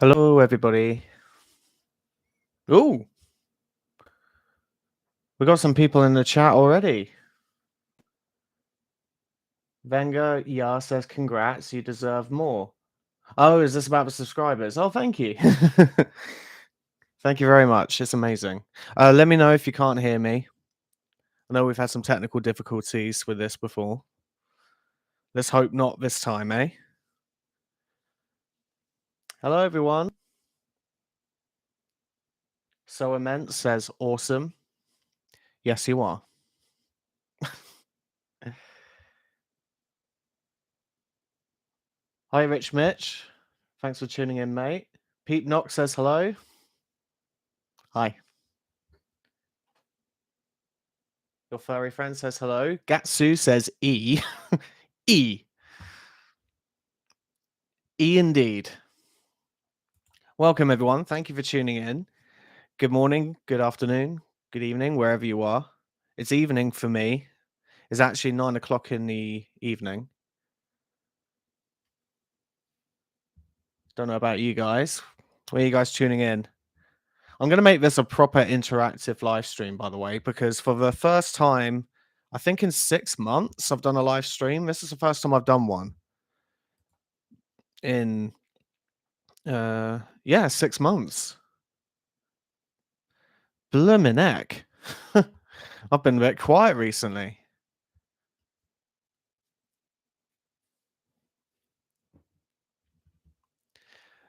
Hello, everybody. Ooh, we got some people in the chat already. Venga, yeah, says congrats, you deserve more. Oh, is this about the subscribers? Oh, thank you. Thank you very much. It's amazing. Let me know if you can't hear me. I know we've had some technical difficulties with this before. Let's hope not this time, eh? Hello, everyone. So Immense says awesome. Yes, you are. Hi, Rich Mitch. Thanks for tuning in, mate. Pete Knox says hello. Hi. Your furry friend says hello. Gatsu says E. E. E indeed. Welcome, everyone. Thank you for tuning in. Good morning, good afternoon, good evening, wherever you are. It's evening for me. It's actually 9 o'clock in the evening. Don't know about you guys. Where are you guys tuning in? I'm going to make this a proper interactive live stream, by the way, because for the first time, I think in 6 months, I've done a live stream. This is the first time I've done one in, 6 months. Bloomin' heck. I've been a bit quiet recently.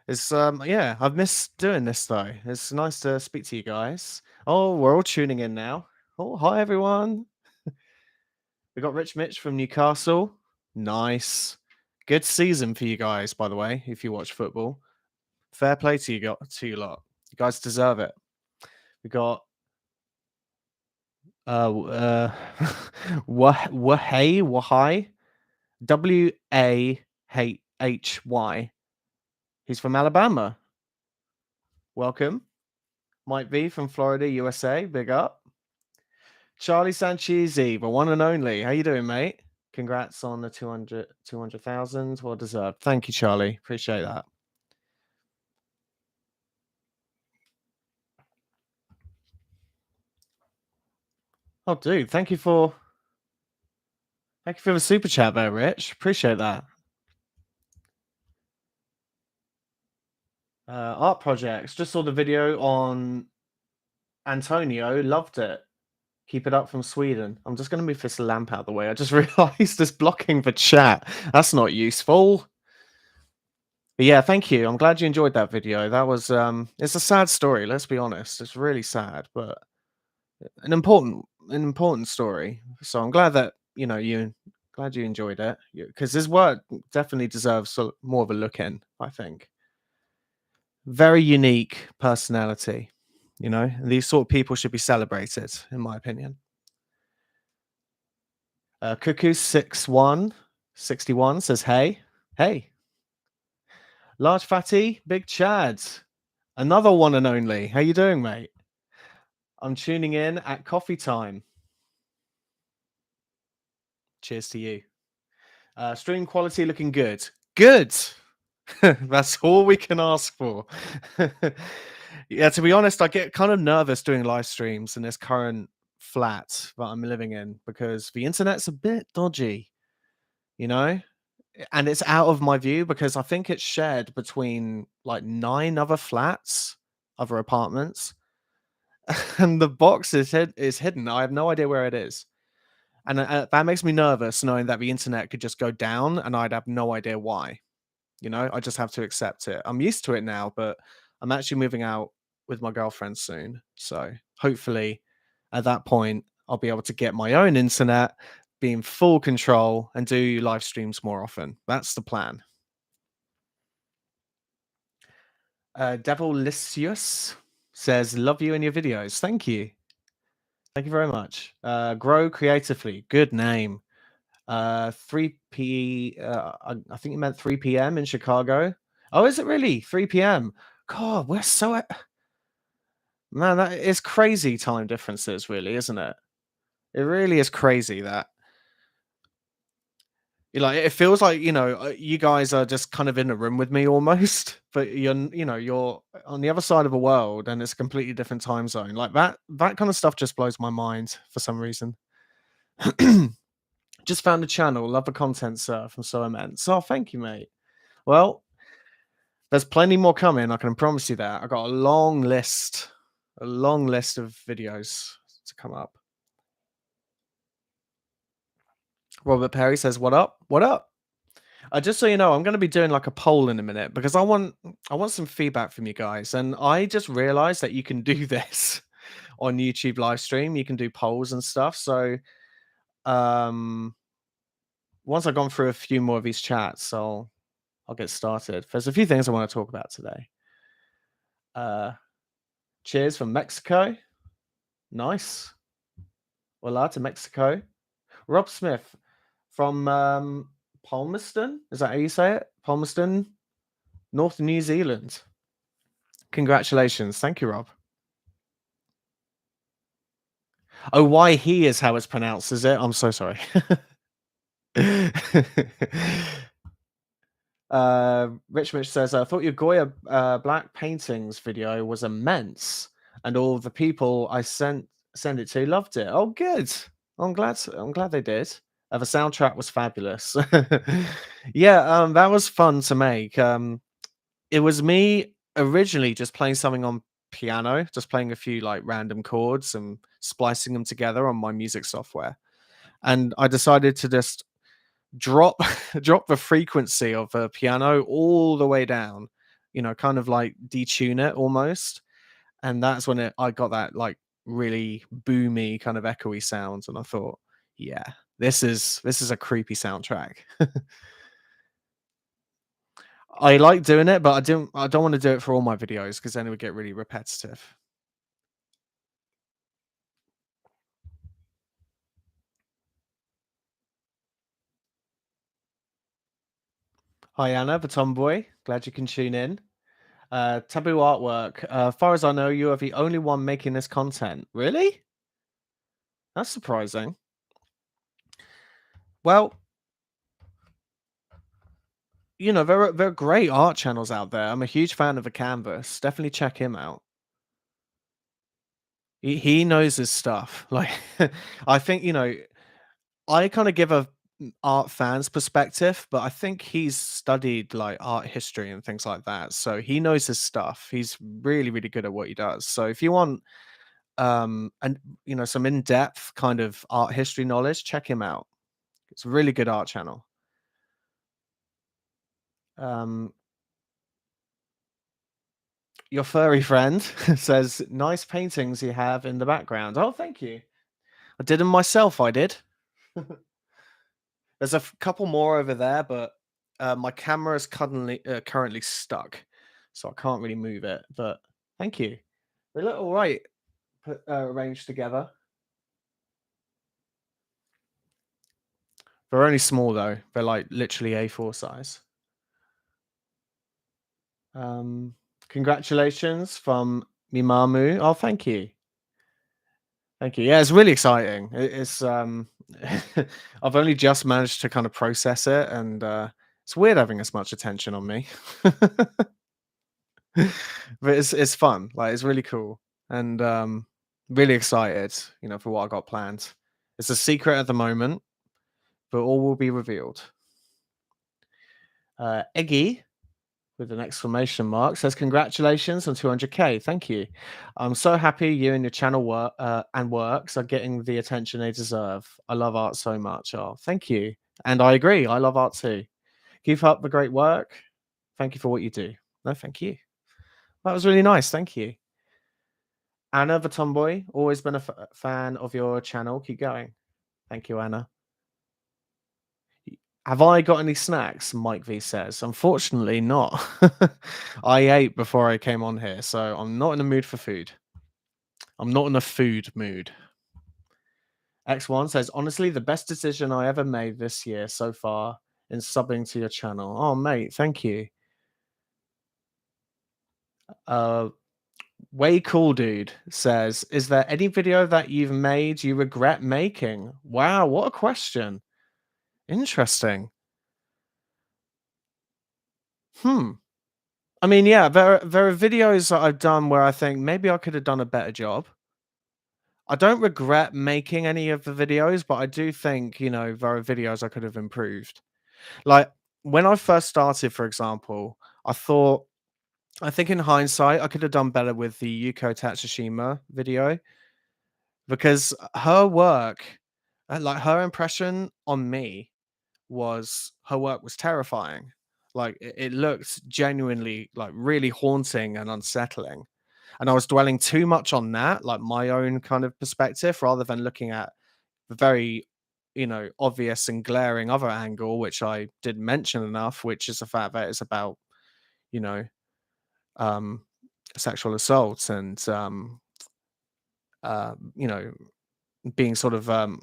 It's I've missed doing this though. It's nice to speak to you guys. Oh, we're all tuning in now. Oh, hi everyone. We got Rich Mitch from Newcastle. Nice. Good season for you guys, by the way, if you watch football. Fair play to you lot. You guys deserve it. We got Wahai Wahhy. He's from Alabama. Welcome. Mike V from Florida, USA. Big up. Charlie Sanchezi, the one and only. How you doing, mate? Congrats on the 200,000. Well deserved. Thank you, Charlie. Appreciate that. Oh, dude, thank you for the super chat there, Rich. Appreciate that. Art projects. Just saw the video on Antonio. Loved it. Keep it up from Sweden. I'm just going to move this lamp out of the way. I just realized it's blocking the chat. That's not useful. But yeah, thank you. I'm glad you enjoyed that video. That was it's a sad story, let's be honest. It's really sad, but an important story. So I'm glad that, glad you enjoyed it, because his work definitely deserves more of a look in, I think. Very unique personality, and these sort of people should be celebrated, in my opinion. Cuckoo6161 says, hey. Large Fatty, Big Chad, another one and only. How you doing, mate? I'm tuning in at coffee time. Cheers to you. Stream quality looking good. Good. That's all we can ask for. Yeah, to be honest, I get kind of nervous doing live streams in this current flat that I'm living in because the internet's a bit dodgy, and it's out of my view because I think it's shared between like 9 other flats, other apartments, and the box is hidden. I have no idea where it is. And that makes me nervous knowing that the internet could just go down and I'd have no idea why. I just have to accept it. I'm used to it now, but I'm actually moving out with my girlfriend soon. So hopefully at that point, I'll be able to get my own internet, be in full control, and do live streams more often. That's the plan. Devilicious says, love you and your videos. Thank you. Thank you very much. Grow creatively. Good name. 3 I think you meant 3 p.m. in Chicago. Oh, is it really 3 p.m.? God, we're so man, that is crazy time differences, really, isn't it? It really is crazy that Like, it feels like, you guys are just kind of in a room with me almost, but you're on the other side of the world and it's a completely different time zone. Like that kind of stuff just blows my mind for some reason. Just found a channel, love the content, sir, from So Immense. Oh, thank you, mate. Well, there's plenty more coming, I can promise you that. I got a long list of videos to come up. Robert Perry says, "What up? What up?" Just so you know, I'm going to be doing like a poll in a minute because I want some feedback from you guys, and I just realized that you can do this on YouTube live stream. You can do polls and stuff. So um, once I've gone through a few more of these chats, I'll get started. There's a few things I want to talk about today. Uh, cheers from Mexico. Nice. Hola to Mexico. Rob Smith from Palmerston. Is that how you say it? Palmerston, North New Zealand. Congratulations. Thank you, Rob. Oh, why he is how it's pronounced, is it? I'm so sorry. Rich Mitch says, I thought your Goya black paintings video was immense, and all the people I send it to loved it. Oh, good. I'm glad they did. The soundtrack was fabulous. Yeah, that was fun to make. It was me originally just playing something on piano, just playing a few like random chords and splicing them together on my music software. And I decided to just drop drop the frequency of the piano all the way down, kind of like detune it almost. And that's when I got that like really boomy kind of echoey sounds. And I thought, yeah, this is a creepy soundtrack. I like doing it, but I don't want to do it for all my videos because then it would get really repetitive. Hi Anna, the tomboy. Glad you can tune in. Taboo artwork. Far as I know, you are the only one making this content. Really? That's surprising. Well, there are great art channels out there. I'm a huge fan of the Canvas. Definitely check him out. He knows his stuff. Like, I think I kind of give a art fan's perspective, but I think he's studied like art history and things like that. So he knows his stuff. He's really, really good at what he does. So if you want and some in-depth kind of art history knowledge, check him out. It's a really good art channel. Um your furry friend says nice paintings you have in the background. Oh, thank you. I did them myself, I did. There's a couple more over there, but my camera is currently stuck, so I can't really move it. But thank you. They look all right arranged together. They're only small though. They're like literally A4 size. Um, Congratulations from Mimamu. Oh, thank you. Thank you. Yeah, it's really exciting. It's I've only just managed to kind of process it, and it's weird having as much attention on me. But it's fun. Like it's really cool, and really excited, for what I got planned. It's a secret at the moment, but all will be revealed. Eggy with an exclamation mark says congratulations on 200k. Thank you. I'm so happy you and your channel works are getting the attention they deserve. I love art so much. Oh, thank you. And I agree. I love art too. Keep up the great work. Thank you for what you do. No, thank you. That was really nice. Thank you. Anna the tomboy, always been a fan of your channel. Keep going. Thank you, Anna. Have I got any snacks? Mike V says. Unfortunately, not. I ate before I came on here, so I'm not in the mood for food. I'm not in a food mood. X1 says, honestly, the best decision I ever made this year so far in subbing to your channel. Oh, mate, thank you. Way cool dude says, is there any video that you've made you regret making? Wow, what a question. Interesting. Hmm. I mean, yeah, there are videos that I've done where I think maybe I could have done a better job. I don't regret making any of the videos, but I do think, there are videos I could have improved. Like when I first started, for example, I thought I think in hindsight I could have done better with the Yuko Tatsushima video because her work, like her impression on me was her work was terrifying. Like it looked genuinely like really haunting and unsettling. And I was dwelling too much on that, like my own kind of perspective, rather than looking at the very, obvious and glaring other angle, which I didn't mention enough, which is the fact that it's about, you know, um, sexual assault and, you know, being sort of a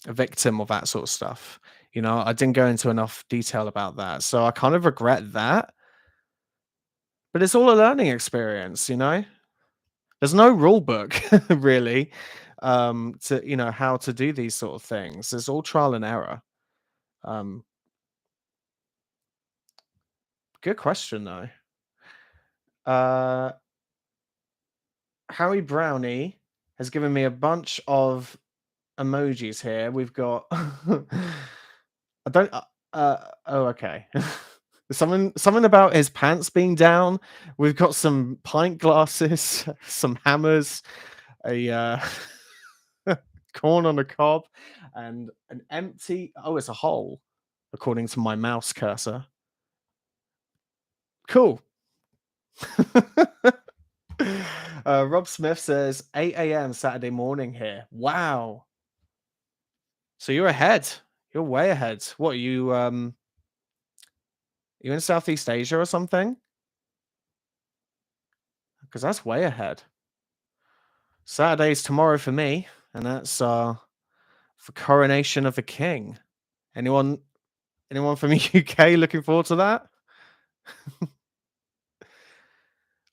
victim of that sort of stuff. I didn't go into enough detail about that. So I kind of regret that, but it's all a learning experience. There's no rule book really to how to do these sort of things. It's all trial and error. Um, Good question though. Uh, Harry Brownie has given me a bunch of emojis here. We've got I don't oh, okay. Something about his pants being down. We've got some pint glasses, some hammers, a corn on the cob, and an empty it's a hole, according to my mouse cursor. Cool. Rob Smith says 8 a.m. Saturday morning here. Wow. So you're ahead. You're way ahead. What are you in Southeast Asia or something? Because that's way ahead. Saturday's tomorrow for me, and that's for coronation of the king. Anyone anyone from the UK looking forward to that?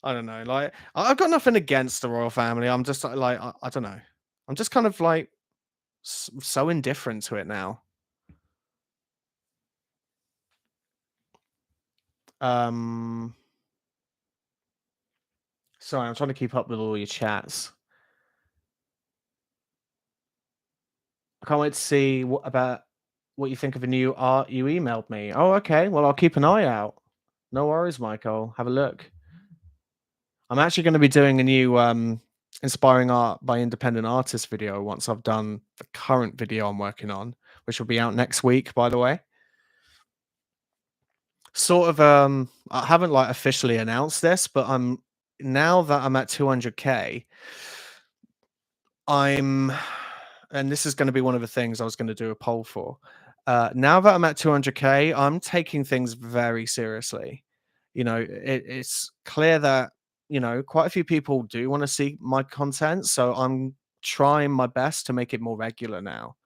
I don't know. Like I've got nothing against the royal family. I'm just like I don't know. I'm just kind of like so indifferent to it now. Um Sorry, I'm trying to keep up with all your chats. I can't wait to see what you think of the new art you emailed me. Oh, okay. Well, I'll keep an eye out. No worries, Michael. Have a look. I'm actually going to be doing a new inspiring art by independent artists video once I've done the current video I'm working on, which will be out next week, by the way. Sort of I haven't like officially announced this, but now that I'm at 200k, I'm and this is gonna be one of the things I was gonna do a poll for. Now that I'm at 200k, I'm taking things very seriously. It's clear that, quite a few people do wanna see my content, so I'm trying my best to make it more regular now.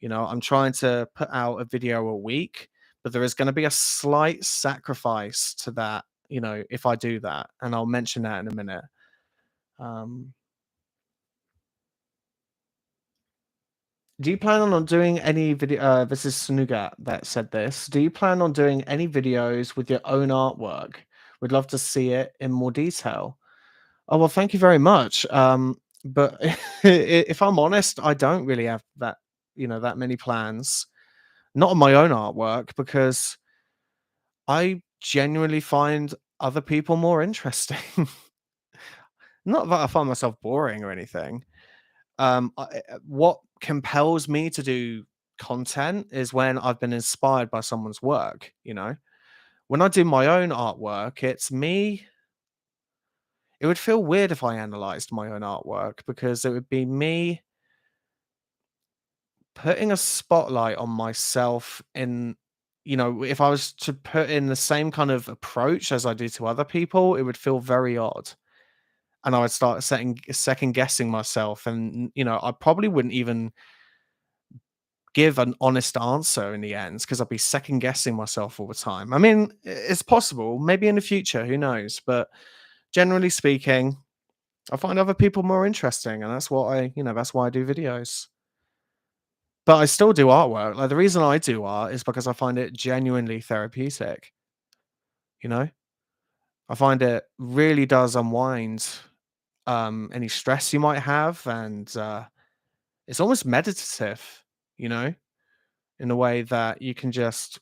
I'm trying to put out a video a week, but there is gonna be a slight sacrifice to that, if I do that, and I'll mention that in a minute. Um Do you plan on doing any video? This is Snuga that said this. Do you plan on doing any videos with your own artwork? We'd love to see it in more detail. Oh well, thank you very much. But if I'm honest, I don't really have that many plans. Not on my own artwork because I genuinely find other people more interesting. Not that I find myself boring or anything. What compels me to do content is when I've been inspired by someone's work. When I do my own artwork, it's me. It would feel weird if I analyzed my own artwork because it would be me putting a spotlight on myself if I was to put in the same kind of approach as I do to other people, it would feel very odd. And I would start second guessing myself. And, I probably wouldn't even give an honest answer in the end because I'd be second guessing myself all the time. I mean, it's possible, maybe in the future, who knows? But generally speaking, I find other people more interesting, and that's why I do videos. But I still do artwork. Like the reason I do art is because I find it genuinely therapeutic. you know? I find it really does unwind any stress you might have, and it's almost meditative, you know, in a way that you can just,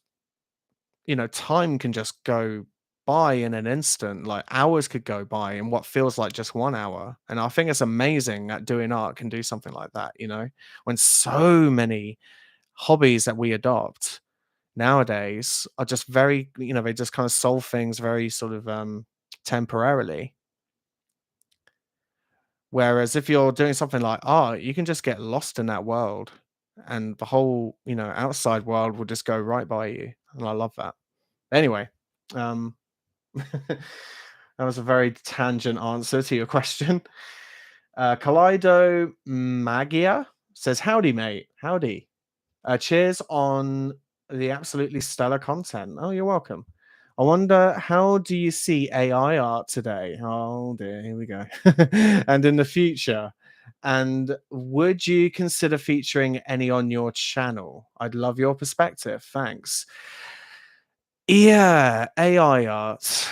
time can just go by in an instant. Like hours could go by in what feels like just 1 hour. And I think it's amazing that doing art can do something like that, when so many hobbies that we adopt nowadays are just very, they just kind of solve things very sort of temporarily. Whereas if you're doing something like art, you can just get lost in that world and the whole, outside world will just go right by you. And I love that. Anyway, um, that was a very tangent answer to your question. Kaleido Magia says, "Howdy, mate. Howdy. Cheers on the absolutely stellar content." Oh, you're welcome. I wonder, how do you see AI art today? Oh dear, here we go. And in the future. And would you consider featuring any on your channel? I'd love your perspective. Thanks. Yeah, AI art.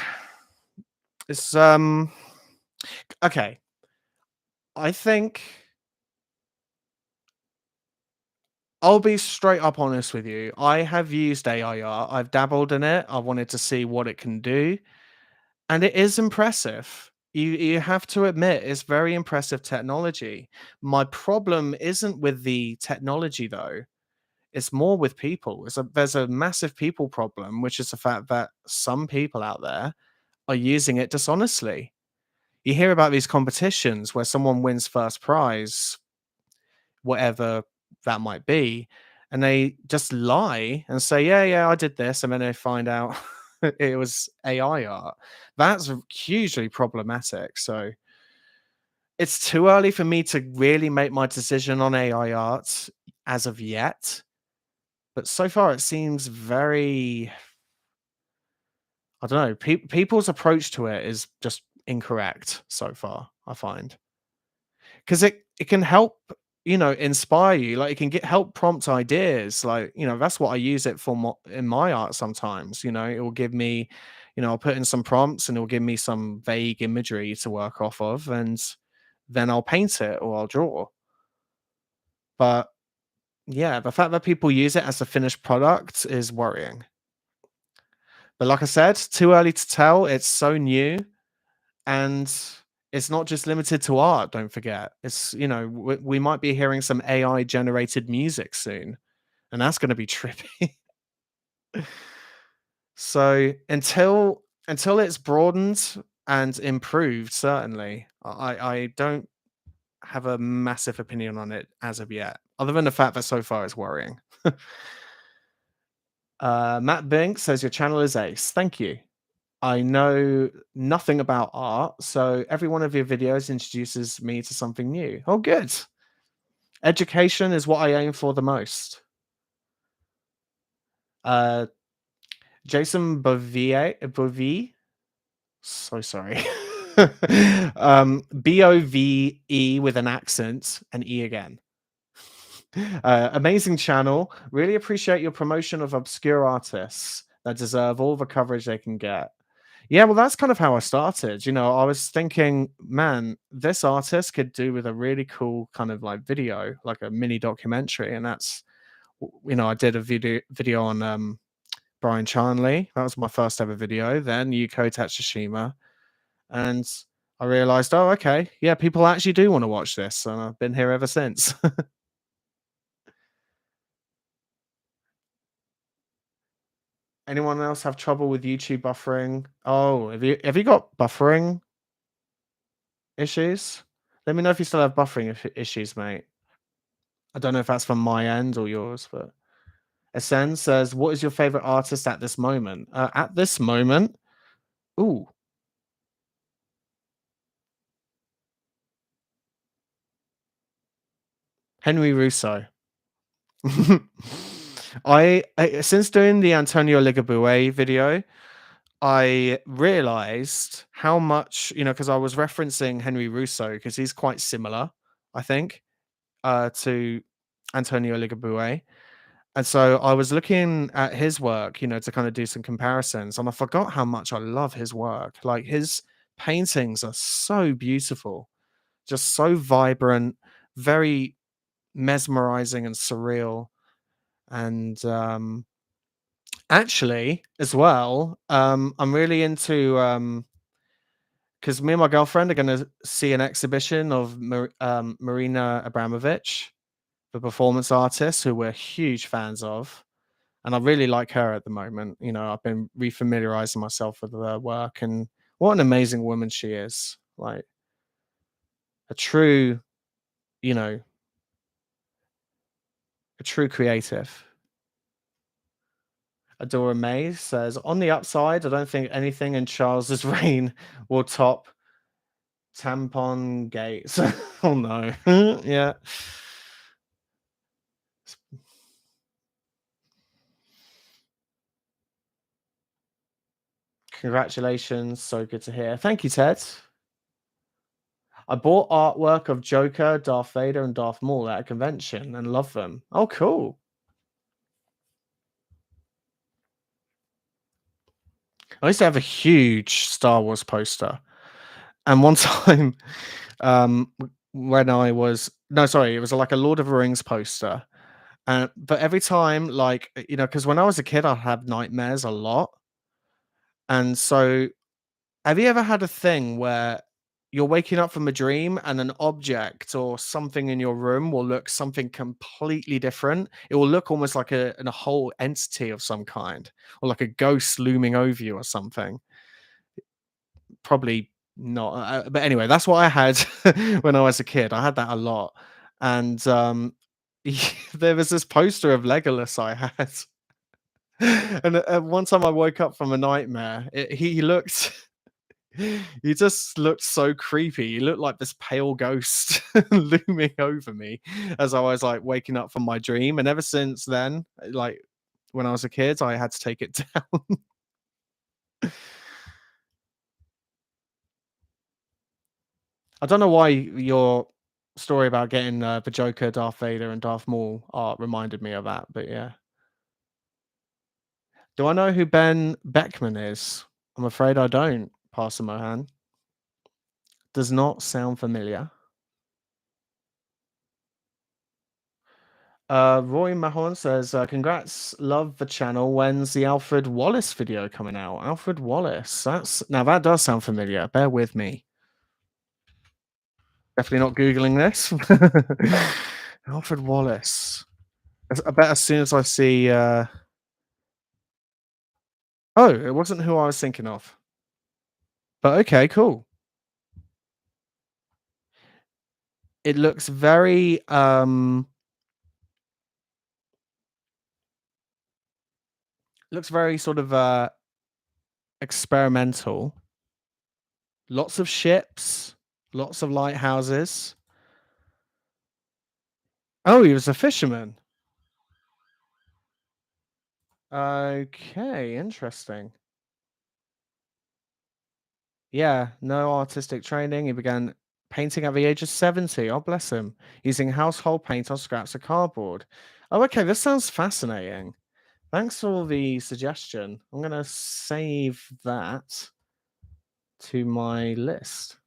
It's okay. I think I'll be straight up honest with you. I have used AI art. I've dabbled in it. I wanted to see what it can do, and it is impressive. You have to admit it's very impressive technology. My problem isn't with the technology though. It's more with people. There's a massive people problem, which is the fact that some people out there are using it dishonestly. You hear about these competitions where someone wins first prize, whatever that might be, and they just lie and say, "Yeah, yeah, I did this," and then they find out it was AI art. That's hugely problematic. So it's too early for me to really make my decision on AI art as of yet. But so far, it seems very, I don't know, people's approach to it is just incorrect so far, I find. 'Cause it can help, inspire you, like, it can get help prompt ideas, like, that's what I use it for in my art sometimes, it will give me, I'll put in some prompts and it will give me some vague imagery to work off of, and then I'll paint it or I'll draw. But, yeah, the fact that people use it as a finished product is worrying. But like I said, too early to tell, it's so new. And it's not just limited to art, don't forget. It's, we might be hearing some AI generated music soon, and that's going to be trippy. So until it's broadened and improved, certainly, I don't have a massive opinion on it as of yet, other than the fact that so far it's worrying. Matt Bink says your channel is ace. Thank you. I know nothing about art, so every one of your videos introduces me to something new. Oh, good. Education is what I aim for the most. Uh, Jason Bovie, so sorry. Bove with an accent and E again. Amazing channel. Really appreciate your promotion of obscure artists that deserve all the coverage they can get. Yeah, well, that's kind of how I started. I was thinking, man, this artist could do with a really cool kind of like video, like a mini documentary. And that's, I did a video on Brian Charnley. That was my first ever video. Then Yuko Tatsushima. And I realized, oh, okay. Yeah, people actually do want to watch this. And I've been here ever since. Anyone else have trouble with YouTube buffering? Oh, have you got buffering issues? Let me know if you still have buffering issues, mate. I don't know if that's from my end or yours, but Ascend says, "What is your favorite artist at this moment?" At this moment, ooh, Henry Russo. I since doing the Antonio Ligabue video, I realized how much, because I was referencing Henry Russo because he's quite similar, I think, to Antonio Ligabue. And so I was looking at his work, to kind of do some comparisons, and I forgot how much I love his work. Like his paintings are so beautiful, just so vibrant, very mesmerizing and surreal. And actually, as well, I'm really into because me and my girlfriend are going to see an exhibition of Marina Abramovich, the performance artist who we're huge fans of. And I really like her at the moment. I've been refamiliarizing myself with her work, and what an amazing woman she is. Like a true, you know, a true creative. Adora May says, on the upside, I don't think anything in Charles's reign will top tampon gates. Oh no. Yeah. Congratulations. So good to hear. Thank you, Ted. I bought artwork of Joker, Darth Vader, and Darth Maul at a convention and love them. Oh, cool. I used to have a huge Star Wars poster. And one time, when I was no, sorry, it was like a Lord of the Rings poster. But every time, like, because when I was a kid, I had nightmares a lot. And so, have you ever had a thing where you're waking up from a dream and an object or something in your room will look something completely different? It will look almost like a whole entity of some kind, or like a ghost looming over you or something. Probably not, but anyway, that's what I had when I was a kid. I had that a lot, and, there was this poster of Legolas I had, and, one time I woke up from a nightmare, he looked he just looked so creepy. He looked like this pale ghost looming over me as I was, like, waking up from my dream, and ever since then, like, when I was a kid, I had to take it down. I don't know why your story about getting, the Joker, Darth Vader, and Darth Maul art reminded me of that, but yeah. Do I know who Ben Beckman is? I'm afraid I don't, Pastor Mohan. Does not sound familiar. Roy Mahon says, "Congrats, love the channel. When's the Alfred Wallace video coming out?" Alfred Wallace. That does sound familiar. Bear with me. Definitely not googling this. Alfred Wallace. I bet as soon as I see, oh, it wasn't who I was thinking of. But okay, cool. It looks very sort of experimental. Lots of ships, lots of lighthouses. Oh, he was a fisherman. Okay, interesting. Yeah, no artistic training. He began painting at the age of 70. Oh, bless him. Using household paint on scraps of cardboard. Oh, okay, this sounds fascinating. Thanks for the suggestion. I'm going to save that to my list.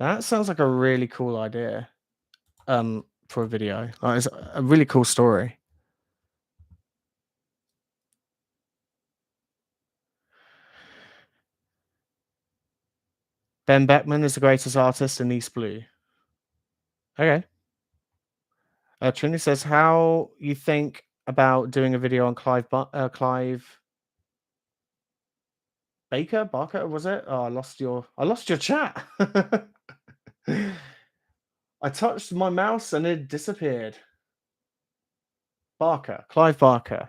That sounds like a really cool idea for a video. It's a really cool story. Ben Beckman is the greatest artist in East Blue. Okay. Trini says, "How you think about doing a video on Clive Baker? Barker, was it? Oh, I lost your chat. I touched my mouse and it disappeared. Barker, Clive Barker,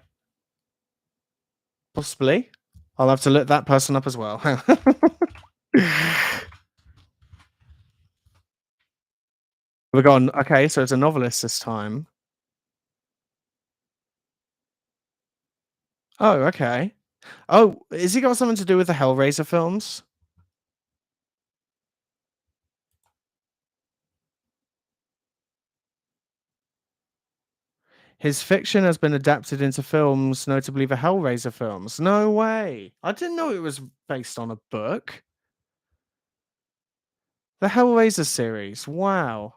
possibly. I'll have to look that person up as well. We've gone. Okay, so it's a novelist this time. Oh, okay. Oh, is he got something to do with the Hellraiser films? His fiction has been adapted into films, notably the Hellraiser films. No way. I didn't know it was based on a book. The Hellraiser series. Wow.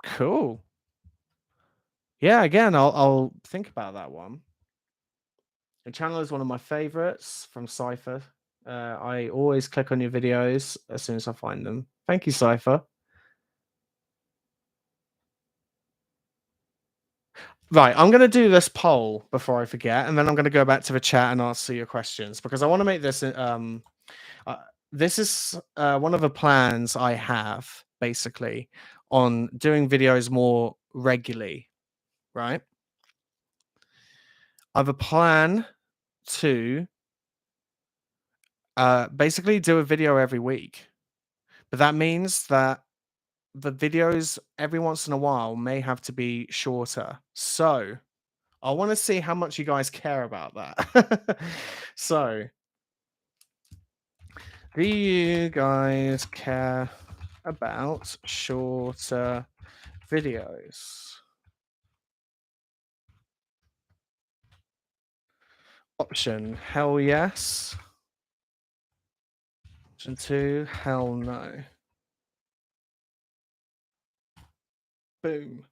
Cool. Yeah, again, I'll think about that one. The channel is one of my favorites from Cypher. I always click on your videos as soon as I find them. Thank you, Cypher. Right, I'm going to do this poll before I forget, and then I'm going to go back to the chat and answer your questions because I want to make this. Uh, this is one of the plans I have basically on doing videos more regularly. Right, I have a plan to basically do a video every week, but that means that the videos every once in a while may have to be shorter. So I want to see how much you guys care about that. So, do you guys care about shorter videos? Option hell yes. Option two, hell no. Boom.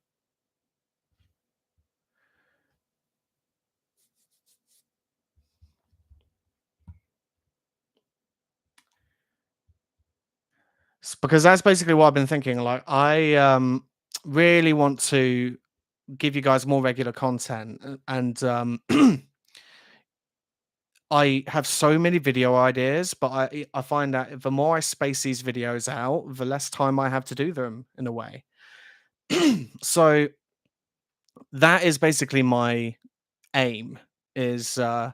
Because that's basically what I've been thinking. Like, I really want to give you guys more regular content, and I have so many video ideas, but I find that the more I space these videos out, the less time I have to do them in a way. So that is basically my aim is to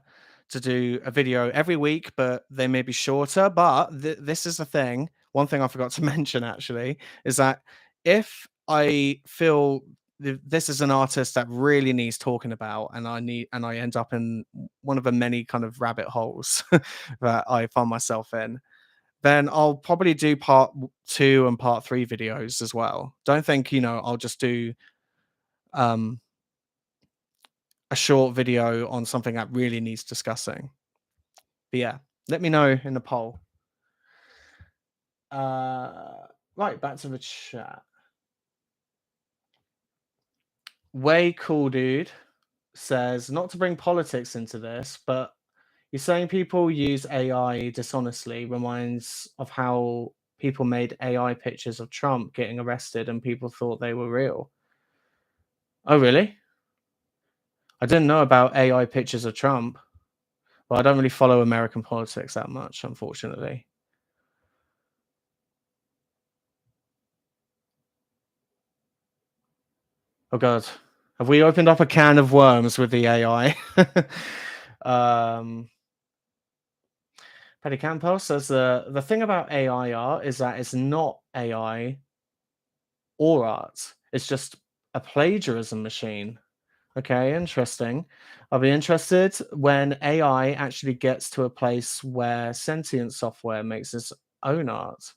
do a video every week, but they may be shorter. But this is the thing. One thing I forgot to mention actually is that if I feel this is an artist that really needs talking about, and I end up in one of the many kind of rabbit holes that I find myself in, then I'll probably do two and part three videos as well. Don't think I'll just do um a short video on something that really needs discussing. But yeah, let me know in the poll. Uh, right, back to the chat. Way cool dude says not to bring politics into this, but you're saying people use AI dishonestly reminds of how people made AI pictures of Trump getting arrested and people thought they were real. Oh, really? I didn't know about AI pictures of Trump. Well, I don't really follow American politics that much, unfortunately. Oh god. Have we opened up a can of worms with the AI? um Paddy Campos says the thing about AI art is that it's not AI or art. It's just a plagiarism machine. Okay, interesting. I'll be interested when AI actually gets to a place where sentient software makes its own art.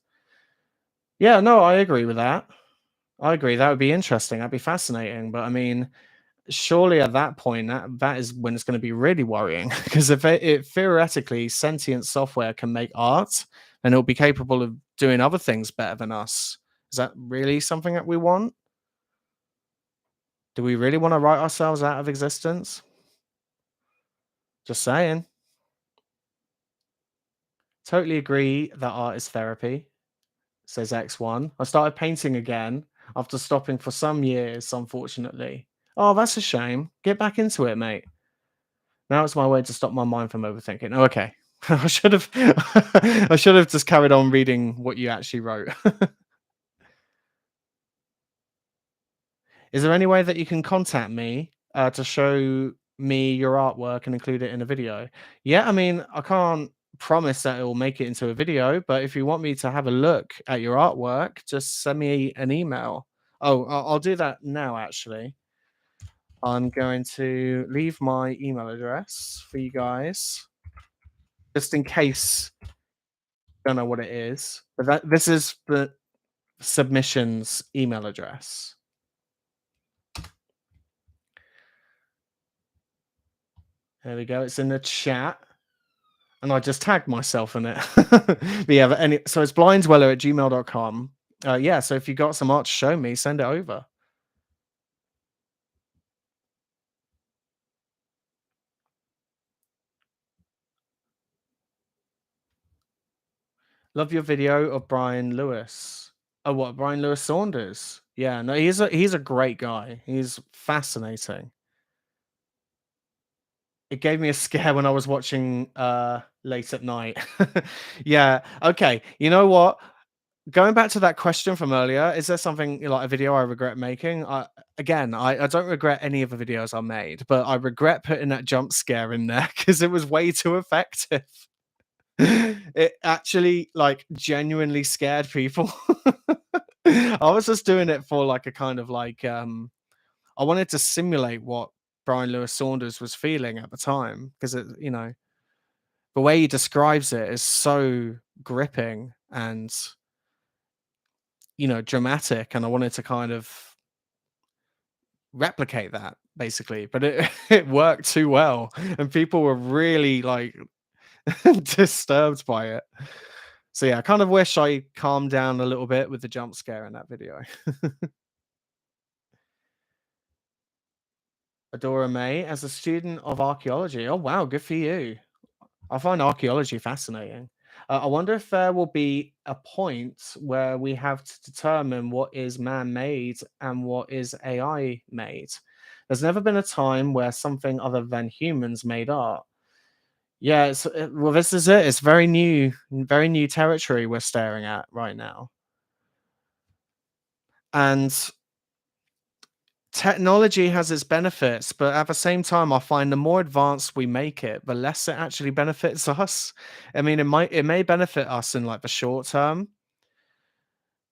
Yeah, no, I agree with that. I agree. That would be interesting. That'd be fascinating. But I mean, surely at that point, that is when it's going to be really worrying. Because if it theoretically sentient software can make art, then it'll be capable of doing other things better than us. Is that really something that we want? Do we really want to write ourselves out of existence? Just saying. Totally agree that art is therapy, says X1. I started painting again after stopping for some years, unfortunately. Oh, that's a shame. Get back into it, mate. Now it's my way to stop my mind from overthinking. Oh, okay. I should have I should have just carried on reading what you actually wrote. Is there any way that you can contact me to show me your artwork and include it in a video? Yeah, I mean, I can't promise that it will make it into a video, but if you want me to have a look at your artwork, just send me an email. Oh, I'll do that now, actually. I'm going to leave my email address for you guys, just in case you don't know what it is. But this is the submissions email address. There we go. It's in the chat. And I just tagged myself in it. But yeah, but so it's blindsweller@gmail.com. Yeah, so if you got some art to show me, send it over. Love your video of Brian Lewis. Oh, what, Brian Lewis Saunders? Yeah, no, he's a great guy. He's fascinating. It gave me a scare when I was watching late at night. Yeah. Okay. You know what? Going back to that question from earlier, is there something like a video I regret making? I don't regret any of the videos I made, but I regret putting that jump scare in there because it was way too effective. It actually like genuinely scared people. I was just doing it for like a kind of like I wanted to simulate what Brian Lewis Saunders was feeling at the time because the way he describes it is so gripping and dramatic, and I wanted to kind of replicate that basically, but it it worked too well, and people were really like disturbed by it. So yeah, I kind of wish I calmed down a little bit with the jump scare in that video. Adora May as a student of archaeology. Oh wow, good for you. I find archaeology fascinating. I wonder if there will be a point where we have to determine what is man made and what is AI made. There's never been a time where something other than humans made art. Yeah, well, this is it. It's very new territory we're staring at right now. And technology has its benefits, but at the same time, I find the more advanced we make it, the less it actually benefits us. I mean, it may benefit us in like the short term,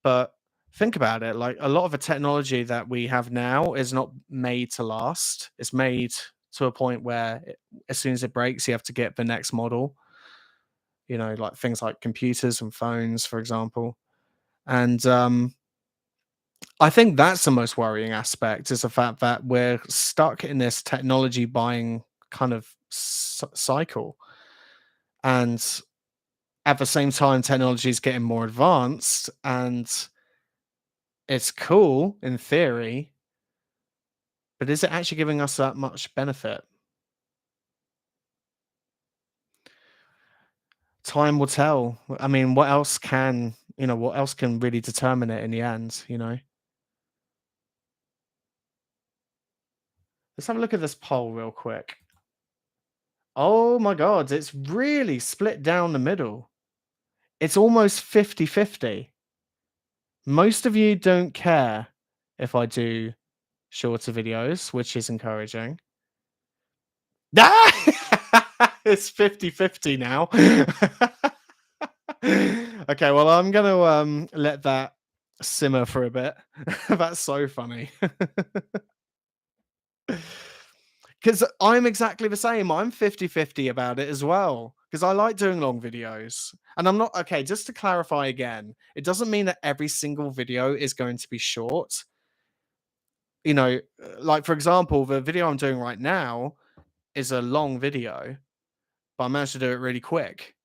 but think about it. Like a lot of the technology that we have now is not made to last. It's made to a point where as soon as it breaks, you have to get the next model. Like things like computers and phones, for example. And I think that's the most worrying aspect is the fact that we're stuck in this technology buying kind of cycle. And at the same time, technology is getting more advanced and it's cool in theory, but is it actually giving us that much benefit? Time will tell. I mean, what else can really determine it in the end? Let's have a look at this poll real quick. Oh my God, it's really split down the middle. It's almost 50-50. Most of you don't care if I do shorter videos, which is encouraging. Ah! It's 50-50 now. Okay, well, I'm gonna let that simmer for a bit. That's so funny. Because I'm exactly the same. I'm 50-50 about it as well. Because I like doing long videos. And I'm not okay, just to clarify again, it doesn't mean that every single video is going to be short. Like for example, the video I'm doing right now is a long video, but I managed to do it really quick.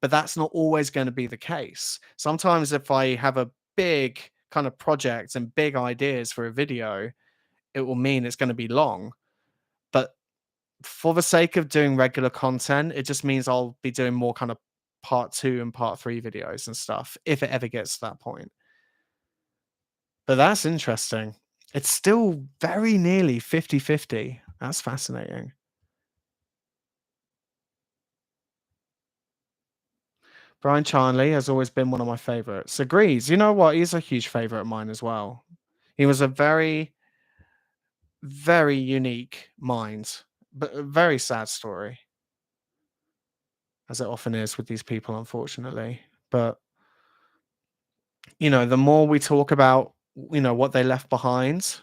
But that's not always going to be the case. Sometimes if I have a big kind of project and big ideas for a video, it will mean it's going to be long. But for the sake of doing regular content, it just means I'll be doing more kind of part 2 and part 3 videos and stuff if it ever gets to that point. But that's interesting. It's still very nearly 50-50. That's fascinating. Brian Charnley has always been one of my favorites. Agrees. You know what? He's a huge favorite of mine as well. He was a very, very unique mind, but a very sad story, as it often is with these people, unfortunately. But, the more we talk about, what they left behind,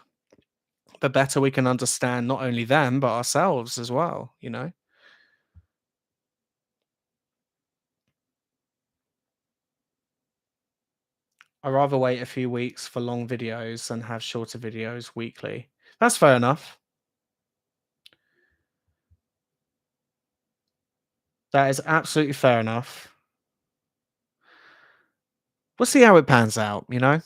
the better we can understand not only them, but ourselves as well. I rather wait a few weeks for long videos than have shorter videos weekly. That's fair enough. That is absolutely fair enough. We'll see how it pans out, you know?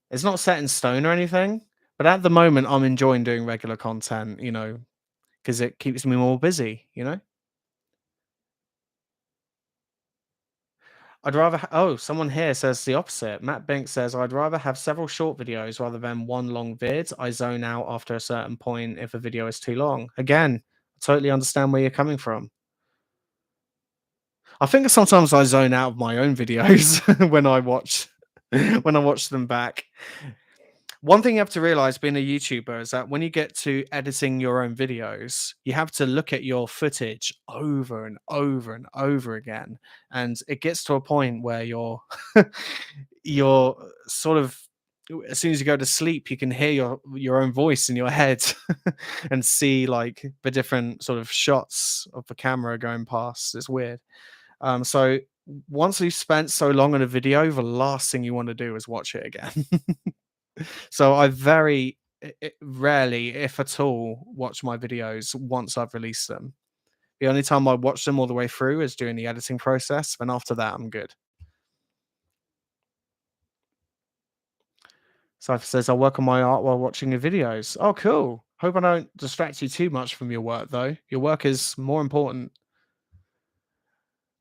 It's not set in stone or anything, but at the moment, I'm enjoying doing regular content, you know, because it keeps me more busy, you know? I'd rather oh, someone here says the opposite. Matt Bink says, "I'd rather have several short videos rather than one long vid. I zone out after a certain point if a video is too long." Again, I totally understand where you're coming from. I think sometimes I zone out of my own videos when I watch when I watch them back. One thing you have to realize being a YouTuber is that when you get to editing your own videos, you have to look at your footage over and over and over again. And it gets to a point where you're sort of as soon as you go to sleep, you can hear your own voice in your head and see like the different sort of shots of the camera going past. It's weird. So once you've spent so long on a video, the last thing you want to do is watch it again. So I very rarely, if at all, watch my videos once I've released them. The only time I watch them all the way through is during the editing process, and after that, I'm good. Cypher says, "I work on my art while watching your videos." Oh, cool. Hope I don't distract you too much from your work, though. Your work is more important.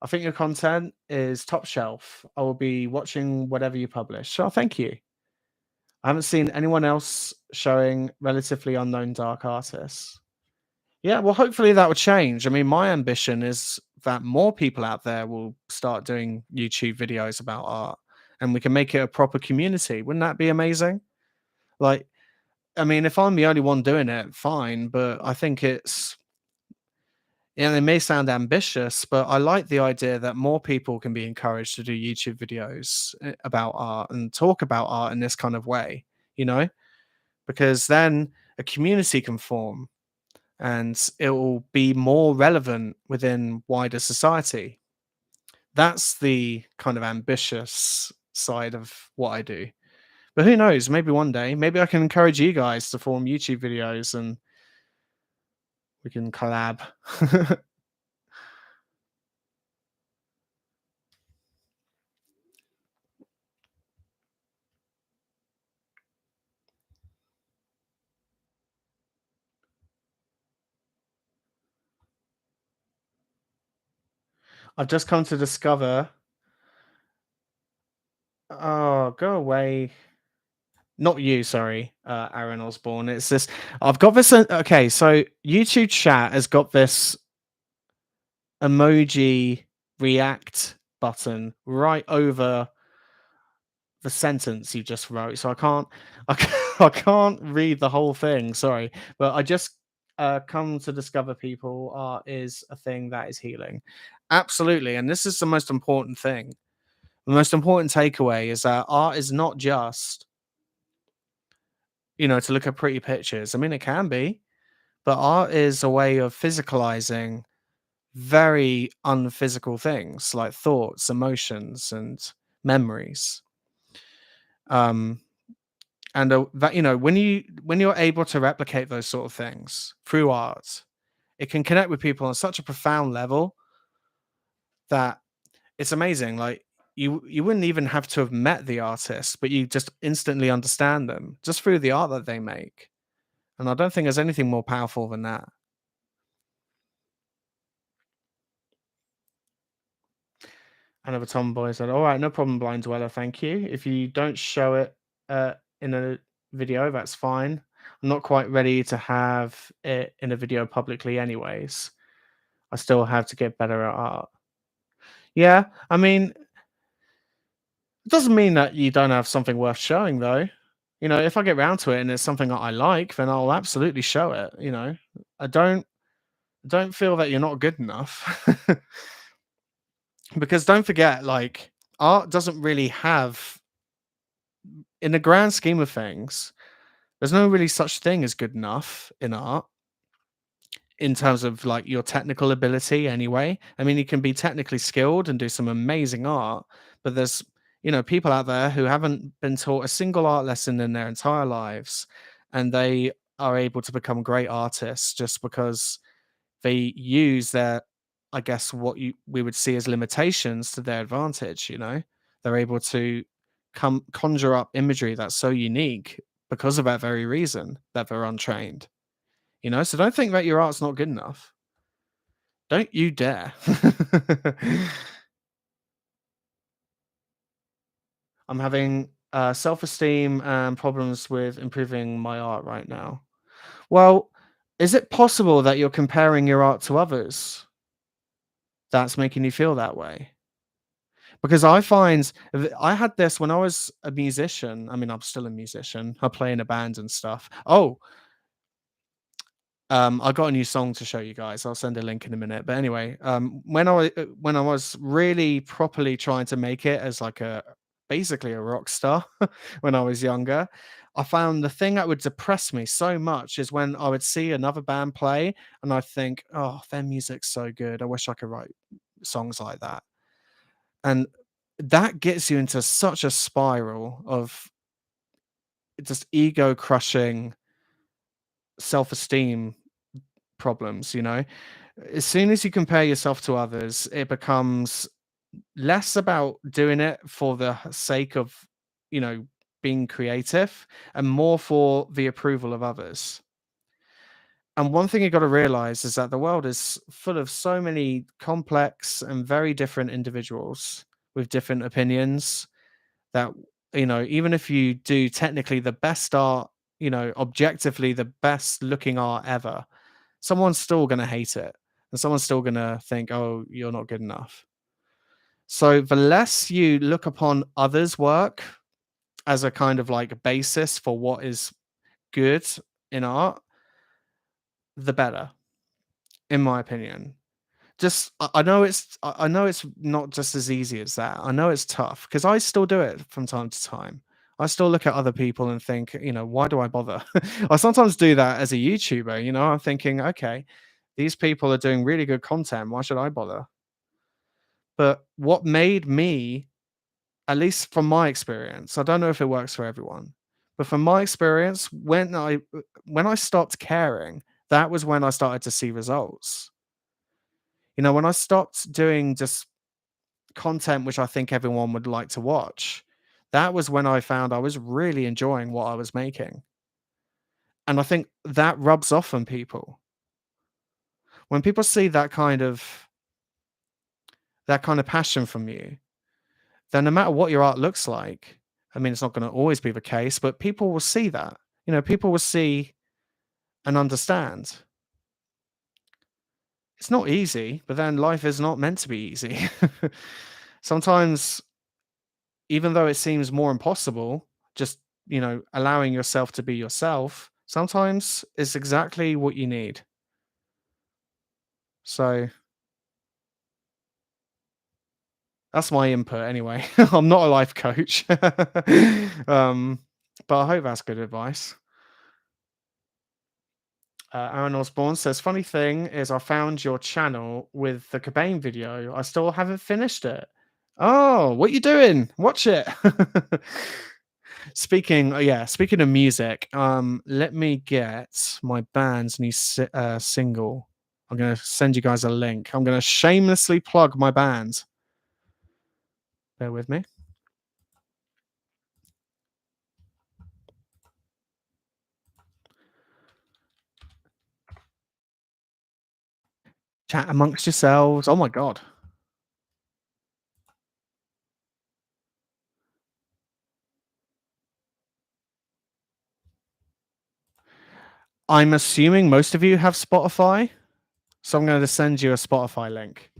I think your content is top shelf. I will be watching whatever you publish. Oh, thank you. I haven't seen anyone else showing relatively unknown dark artists. Yeah, well, hopefully that will change. I mean, my ambition is that more people out there will start doing YouTube videos about art and we can make it a proper community. Wouldn't that be amazing? Like, I mean, if I'm the only one doing it, fine, but I think it's, yeah, it may sound ambitious, but I like the idea that more people can be encouraged to do YouTube videos about art and talk about art in this kind of way, you know, because then a community can form and it will be more relevant within wider society. That's the kind of ambitious side of what I do. But who knows? Maybe one day, maybe I can encourage you guys to form YouTube videos and we can collab. I've just come to discover. Oh, go away. Not you, sorry, Aaron Osborne. It's this. I've got this. Okay, so YouTube chat has got this emoji react button right over the sentence you just wrote, so I can't read the whole thing. Sorry, but I just come to discover people art is a thing that is healing. Absolutely, and this is the most important thing. The most important takeaway is that art is not just to look at pretty pictures. I mean, it can be, but art is a way of physicalizing very unphysical things like thoughts, emotions, and memories. Um, and that when you're able to replicate those sort of things through art, it can connect with people on such a profound level that it's amazing. Like you wouldn't even have to have met the artist, but you just instantly understand them just through the art that they make. And I don't think there's anything more powerful than that. Another tomboy said, "All right, no problem, blind dweller. Thank you. If you don't show it in a video, that's fine. I'm not quite ready to have it in a video publicly, anyways. I still have to get better at art." Yeah, I mean, it doesn't mean that you don't have something worth showing, though. If I get round to it and it's something that I like, then I'll absolutely show it. I don't feel that you're not good enough. Because don't forget, like, art doesn't really have, in the grand scheme of things, there's no really such thing as good enough in art in terms of like your technical ability anyway. I mean, you can be technically skilled and do some amazing art, but there's, people out there who haven't been taught a single art lesson in their entire lives and they are able to become great artists just because they use their I guess, what we would see as limitations to their advantage, you know? They're able to conjure up imagery that's so unique because of that very reason that they're untrained, you know? So don't think that your art's not good enough. Don't you dare. I'm having, self-esteem and problems with improving my art right now. Well, is it possible that you're comparing your art to others that's making you feel that way? Because I find I had this when I was a musician. I mean, I'm still a musician. I play in a band and stuff. Oh, I got a new song to show you guys. I'll send a link in a minute. But anyway, when I was really properly trying to make it as like a basically a rock star when I was younger, I found the thing that would depress me so much is when I would see another band play and I think, oh, their music's so good. I wish I could write songs like that. And that gets you into such a spiral of just ego crushing self-esteem problems, you know? As soon as you compare yourself to others, it becomes less about doing it for the sake of, you know, being creative and more for the approval of others. And one thing you got to realize is that the world is full of so many complex and very different individuals with different opinions that, you know, even if you do technically the best art, you know, objectively the best looking art ever, someone's still going to hate it and someone's still going to think, oh, you're not good enough. So the less you look upon others' work as a kind of like a basis for what is good in art, the better, in my opinion. Just I know I know it's not just as easy as that. I know it's tough because I still do it from time to time. I still look at other people and think, you know, why do I bother? I sometimes do that as a YouTuber, you know, I'm thinking, okay, these people are doing really good content. Why should I bother? But what made me, at least from my experience, I don't know if it works for everyone, but from my experience, when I stopped caring, that was when I started to see results. You know, when I stopped doing just content which I think everyone would like to watch, that was when I found I was really enjoying what I was making. And I think that rubs off on people. When people see that kind of passion from you, then no matter what your art looks like, I mean, it's not going to always be the case, but people will see that. You know, people will see and understand. It's not easy, but then life is not meant to be easy. Sometimes, even though it seems more impossible, just, you know, allowing yourself to be yourself, sometimes is exactly what you need. So that's my input anyway. I'm not a life coach. um, but I hope that's good advice. Aaron Osborne says, funny thing is, I found your channel with the Cobain video. I still haven't finished it. Oh, what you doing? Watch it. Speaking of music, let me get my band's new single. I'm gonna send you guys a link. I'm gonna shamelessly plug my band. Bear with me. Chat amongst yourselves. Oh my god. I'm assuming most of you have Spotify, so I'm going to send you a Spotify link.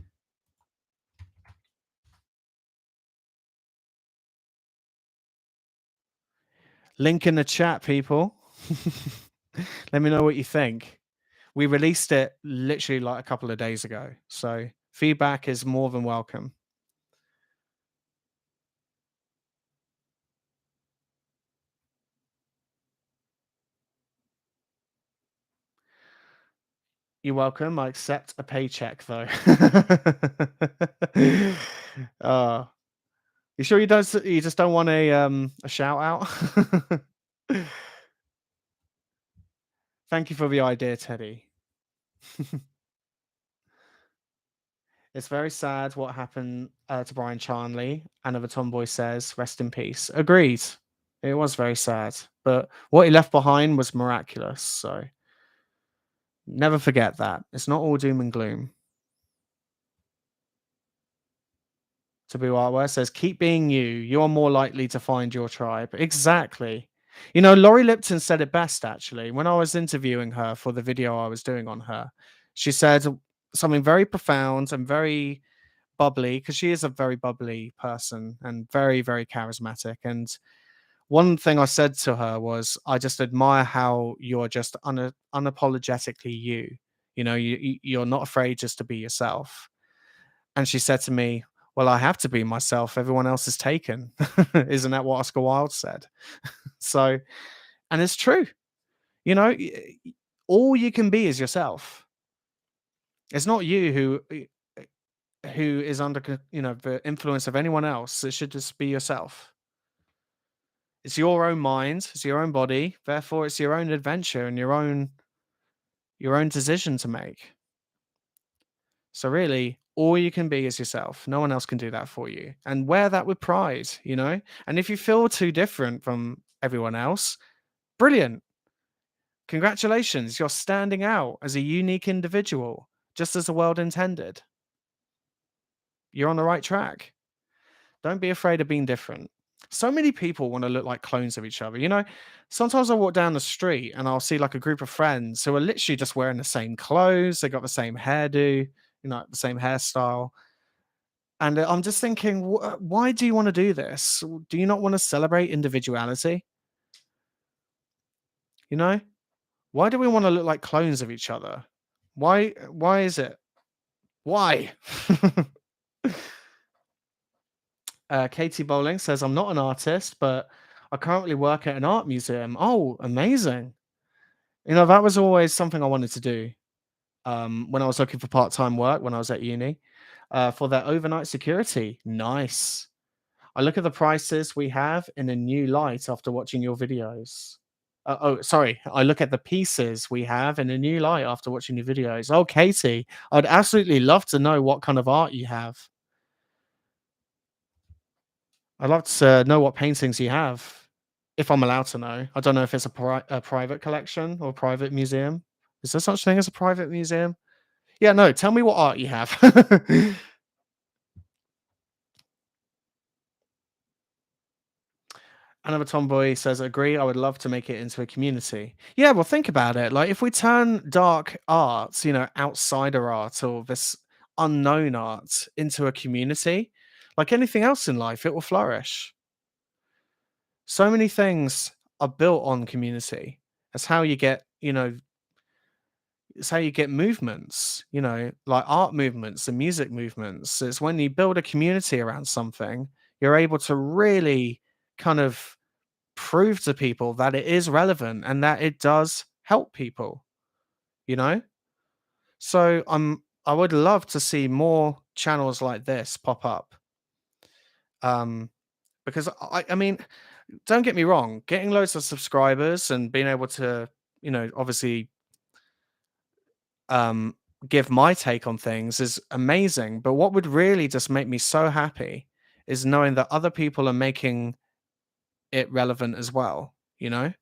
Link in the chat, people. Let me know what you think. We released it literally like a couple of days ago, so feedback is more than welcome. You're welcome. I accept a paycheck though. uh, you sure you just don't want a shout out? Thank you for the idea, Teddy. It's very sad what happened to Brian Charnley. Another Tomboy says, "Rest in peace." Agreed. It was very sad, but what he left behind was miraculous. So never forget that. It's not all doom and gloom. To be Where says, "Keep being you. You are more likely to find your tribe." Exactly. You know, Laurie Lipton said it best actually. When I was interviewing her for the video I was doing on her, she said something very profound and very bubbly, because she is a very bubbly person and very, very charismatic. And one thing I said to her was, I just admire how you're just unapologetically you. You know, you're not afraid just to be yourself. And she said to me, "Well, I have to be myself. Everyone else is taken." Isn't that what Oscar Wilde said? So, and it's true. You know, all you can be is yourself. It's not you who is under the influence of anyone else. It should just be yourself. It's your own mind, it's your own body, therefore it's your own adventure and your own decision to make. So really, all you can be is yourself. No one else can do that for you. And wear that with pride, you know? And if you feel too different from everyone else, brilliant. Congratulations, you're standing out as a unique individual, just as the world intended. You're on the right track. Don't be afraid of being different. So many people want to look like clones of each other. You know, sometimes I walk down the street and I'll see like a group of friends who are literally just wearing the same clothes. They got the same hairdo, the same hairstyle. And I'm just thinking, why do you want to do this? Do you not want to celebrate individuality? You know, why do we want to look like clones of each other? Why is it? Why? Katie Bowling says, "I'm not an artist, but I currently work at an art museum." Oh, amazing. That was always something I wanted to do when I was looking for part-time work when I was at uni for their overnight security. Nice. I look at the prices we have in a new light after watching your videos. Sorry. I look at the pieces we have in a new light after watching your videos. Oh, Katie, I'd absolutely love to know what kind of art you have. I'd love to know what paintings you have, if I'm allowed to know. I don't know if it's a private collection or private museum. Is there such thing as a private museum? Yeah, no, tell me what art you have. Another tomboy says, "Agree, I would love to make it into a community." Yeah, well, think about it. Like, if we turn dark arts, outsider art or this unknown art into a community, like anything else in life, it will flourish. So many things are built on community. That's how you get, it's how you get movements, like art movements and music movements. It's when you build a community around something, you're able to really kind of prove to people that it is relevant and that it does help people, you know? So I would love to see more channels like this pop up. Um, because I mean, don't get me wrong, getting loads of subscribers and being able to, obviously um, give my take on things is amazing. But what would really just make me so happy is knowing that other people are making it relevant as well. That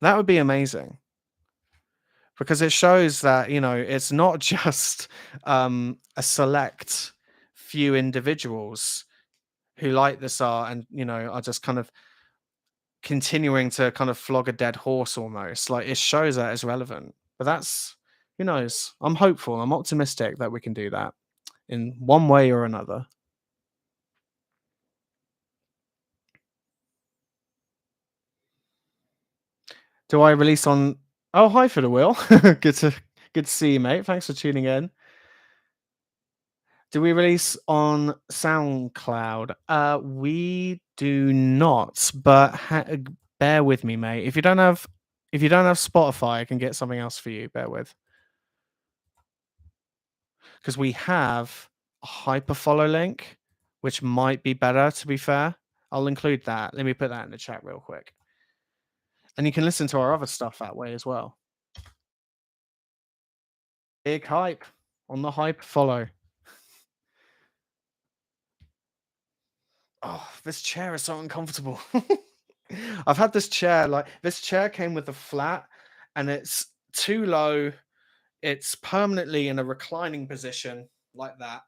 would be amazing because it shows that it's not just a select few individuals who like this art and are just kind of continuing to kind of flog a dead horse almost. Like, it shows that it's relevant. But that's, who knows? I'm hopeful. I'm optimistic that we can do that in one way or another. Do I release on? Oh, hi for the wheel. Good to see you, mate. Thanks for tuning in. Do we release on SoundCloud? We do not, but bear with me, mate. If you don't have Spotify, I can get something else for you. Bear with, because we have a hyperfollow link, which might be better. To be fair, I'll include that. Let me put that in the chat real quick, and you can listen to our other stuff that way as well. Big hype. On the hype, follow. Oh, this chair is so uncomfortable. I've had this chair, like this chair came with a flat and it's too low. It's permanently in a reclining position like that.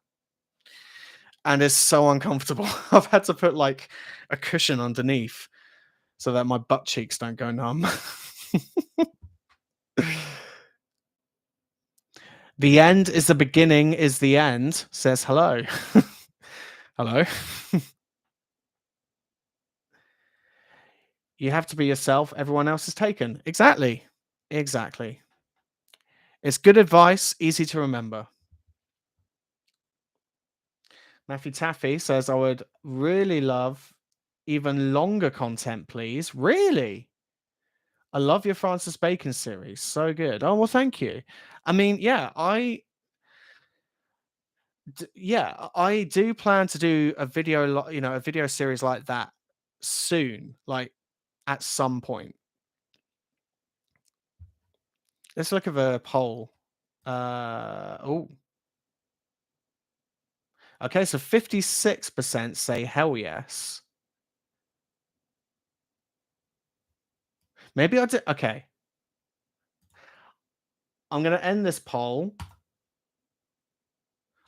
And it's so uncomfortable. I've had to put like a cushion underneath so that my butt cheeks don't go numb. The end is the beginning is the end, says hello. Hello. You have to be yourself, everyone else is taken. Exactly. Exactly. It's good advice, easy to remember. Matthew Taffy says, I would really love even longer content, please. Really? I love your Francis Bacon series. So good. Oh, well, thank you. I mean, yeah, I do plan to do a video, a video series like that soon, like at some point. Let's look at the poll. Oh, okay. So 56% say hell yes. Maybe I did. Okay. I'm going to end this poll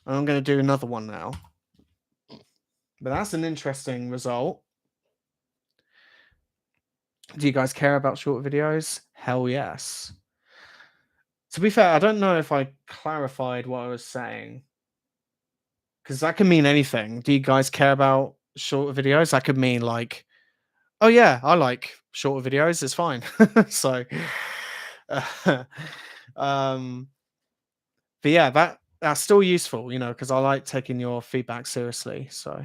and I'm going to do another one now. But that's an interesting result. Do you guys care about short videos? Hell yes. To be fair, I don't know if I clarified what I was saying because that can mean anything. Do you guys care about shorter videos? That could mean like, oh yeah, I like shorter videos. It's fine. So, uh, um, but yeah, that's still useful, because I like taking your feedback seriously. So.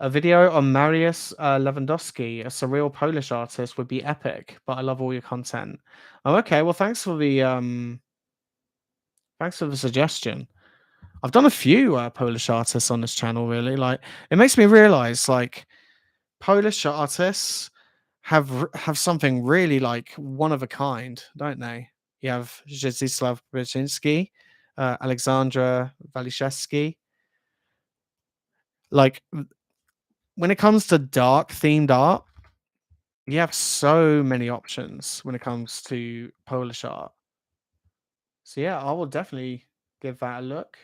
A video on Mariusz Lewandowski, a surreal Polish artist, would be epic. But I love all your content. Oh, okay. Well, thanks for the suggestion. I've done a few Polish artists on this channel. Really, like it makes me realize like Polish artists have something really like one of a kind, don't they? You have Zdzisław Brzezinski, Alexandra Waliszewski. Like when it comes to dark themed art, you have so many options when it comes to Polish art. So yeah, I will definitely give that a look.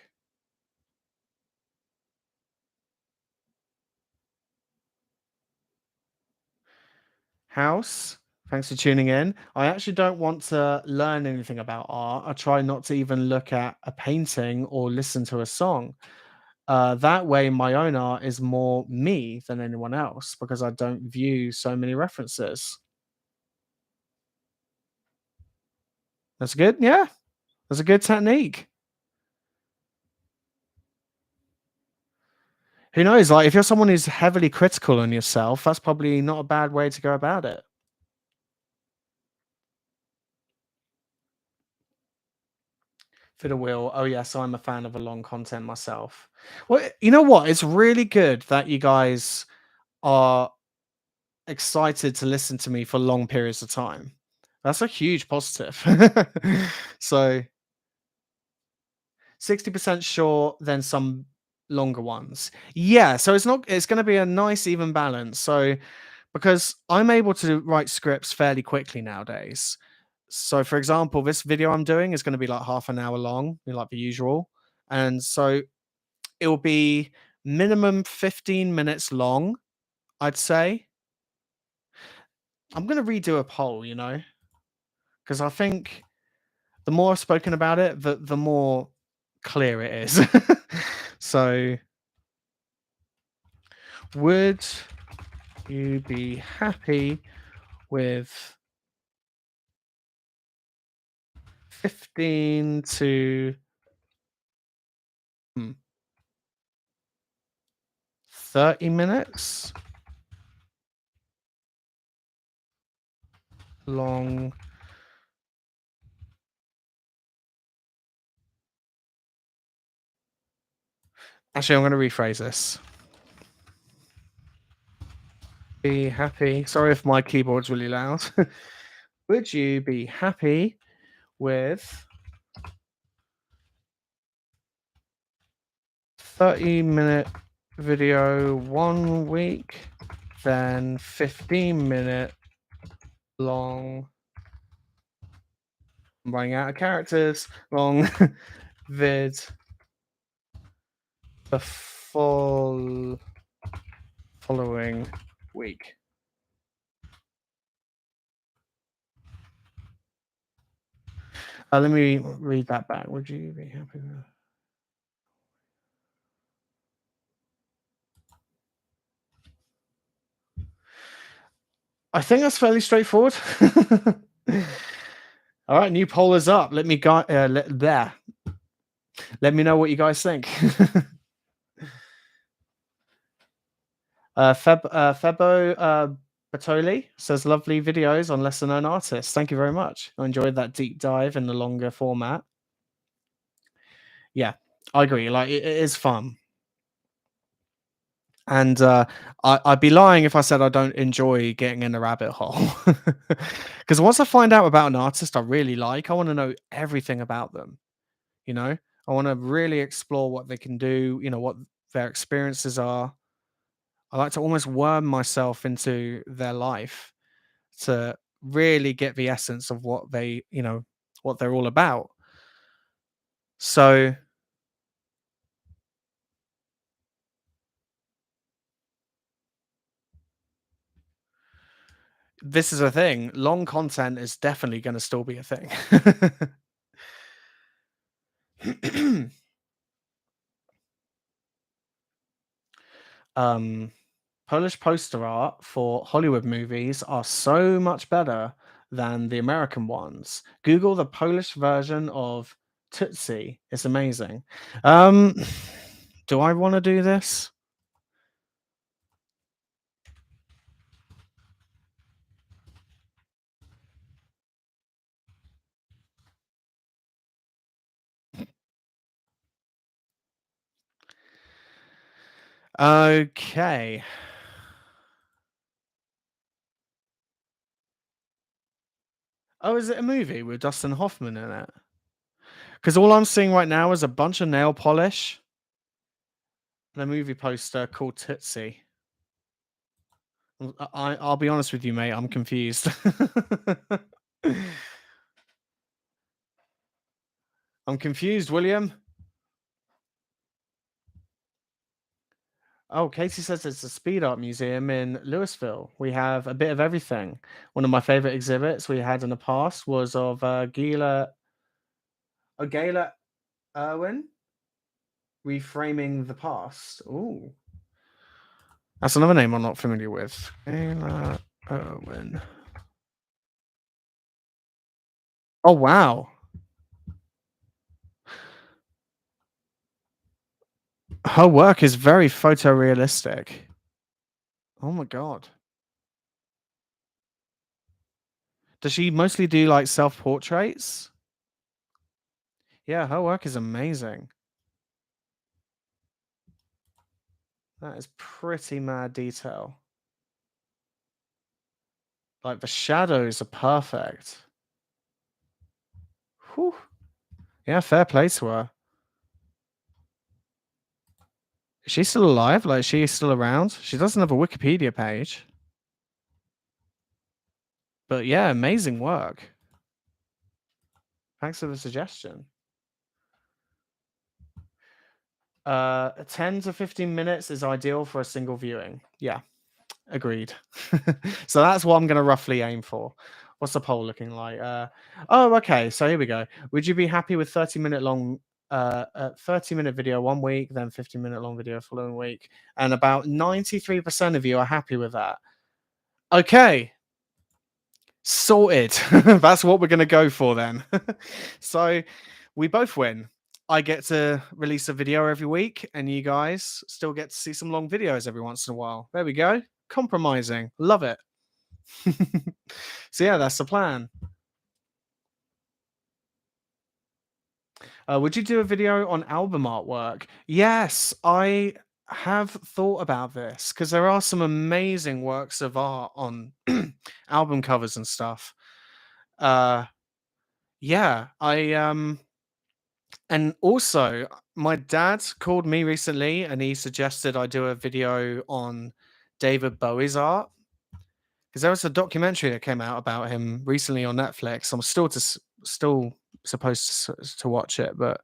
House, thanks for tuning in. I actually don't want to learn anything about art. I try not to even look at a painting or listen to a song. That way, my own art is more me than anyone else because I don't view so many references. That's good. Yeah, that's a good technique. Who knows? Like, if you're someone who's heavily critical on yourself, that's probably not a bad way to go about it. Fiddle wheel. Oh yes, I'm a fan of a long content myself. Well, you know what? It's really good that you guys are excited to listen to me for long periods of time. That's a huge positive. So 60% short, then some longer ones. Yeah, so it's going to be a nice even balance. So because I'm able to write scripts fairly quickly nowadays. So for example, this video I'm doing is going to be like half an hour long, like the usual. And so it will be minimum 15 minutes long, I'd say. I'm going to redo a poll, because I think the more I've spoken about it, the more clear it is. So, would you be happy with 15 to 30 minutes long? Actually, I'm going to rephrase this. be happy? Sorry if my keyboard's really loud. Would you be happy with 30-minute video 1 week, then 15-minute long, I'm running out of characters, long vid the full following week? Let me read that back. Would you be happy with? I think that's fairly straightforward. All right, new poll is up. Let me go there. Let me know what you guys think. Febo Batoli says lovely videos on lesser known artists. Thank you very much. I enjoyed that deep dive in the longer format. Yeah, I agree. Like it is fun. And I'd be lying if I said I don't enjoy getting in the rabbit hole. Because once I find out about an artist I really like, I want to know everything about them. You know, I want to really explore what they can do, what their experiences are. I like to almost worm myself into their life to really get the essence of what what they're all about. So this is a thing. Long content is definitely going to still be a thing. um, Polish poster art for Hollywood movies are so much better than the American ones. Google the Polish version of Tootsie. It's amazing. Um, do I want to do this? Okay. Oh, is it a movie with Dustin Hoffman in it? Because all I'm seeing right now is a bunch of nail polish and a movie poster called Tootsie. I'll be honest with you, mate. I'm confused. I'm confused, William. Oh, Katie says it's a speed art museum in Louisville. We have a bit of everything. One of my favorite exhibits we had in the past was of Gala Irwin reframing the past. Ooh, that's another name I'm not familiar with. Gala Irwin. Oh wow, her work is very photorealistic. Oh my god. Does she mostly do like self portraits? Yeah, her work is amazing. That is pretty mad detail. Like the shadows are perfect. Whew. Yeah, fair play to her. Is she still alive? Like, she's still around? She doesn't have a Wikipedia page. But yeah, amazing work. Thanks for the suggestion. 10 to 15 minutes is ideal for a single viewing. Yeah, agreed. So that's what I'm going to roughly aim for. What's the poll looking like? Oh, okay. So here we go. Would you be happy with 30-minute long, 30-minute video 1 week, then 15-minute long video following week? And about 93% of you are happy with that. Okay. Sorted. That's what we're going to go for then. So we both win. I get to release a video every week, and you guys still get to see some long videos every once in a while. There we go. Compromising. Love it. So yeah, that's the plan. Would you do a video on album artwork? Yes, I have thought about this because there are some amazing works of art on album covers and stuff. Uh, yeah, and also my dad called me recently and he suggested I do a video on David Bowie's art because there was a documentary that came out about him recently on Netflix. I'm still supposed to watch it, but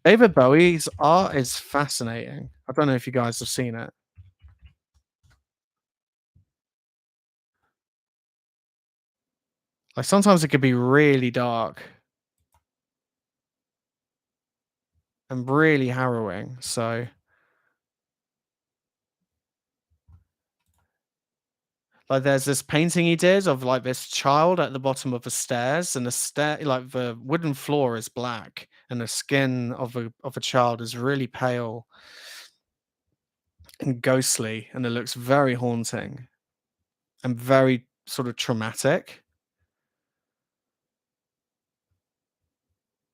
David Bowie's art is fascinating. I don't know if you guys have seen it. Like sometimes it could be really dark and really harrowing. So, like, there's this painting he did of like this child at the bottom of the stairs, and the stair, like the wooden floor, is black, and the skin of a child is really pale and ghostly, and it looks very haunting and very sort of traumatic.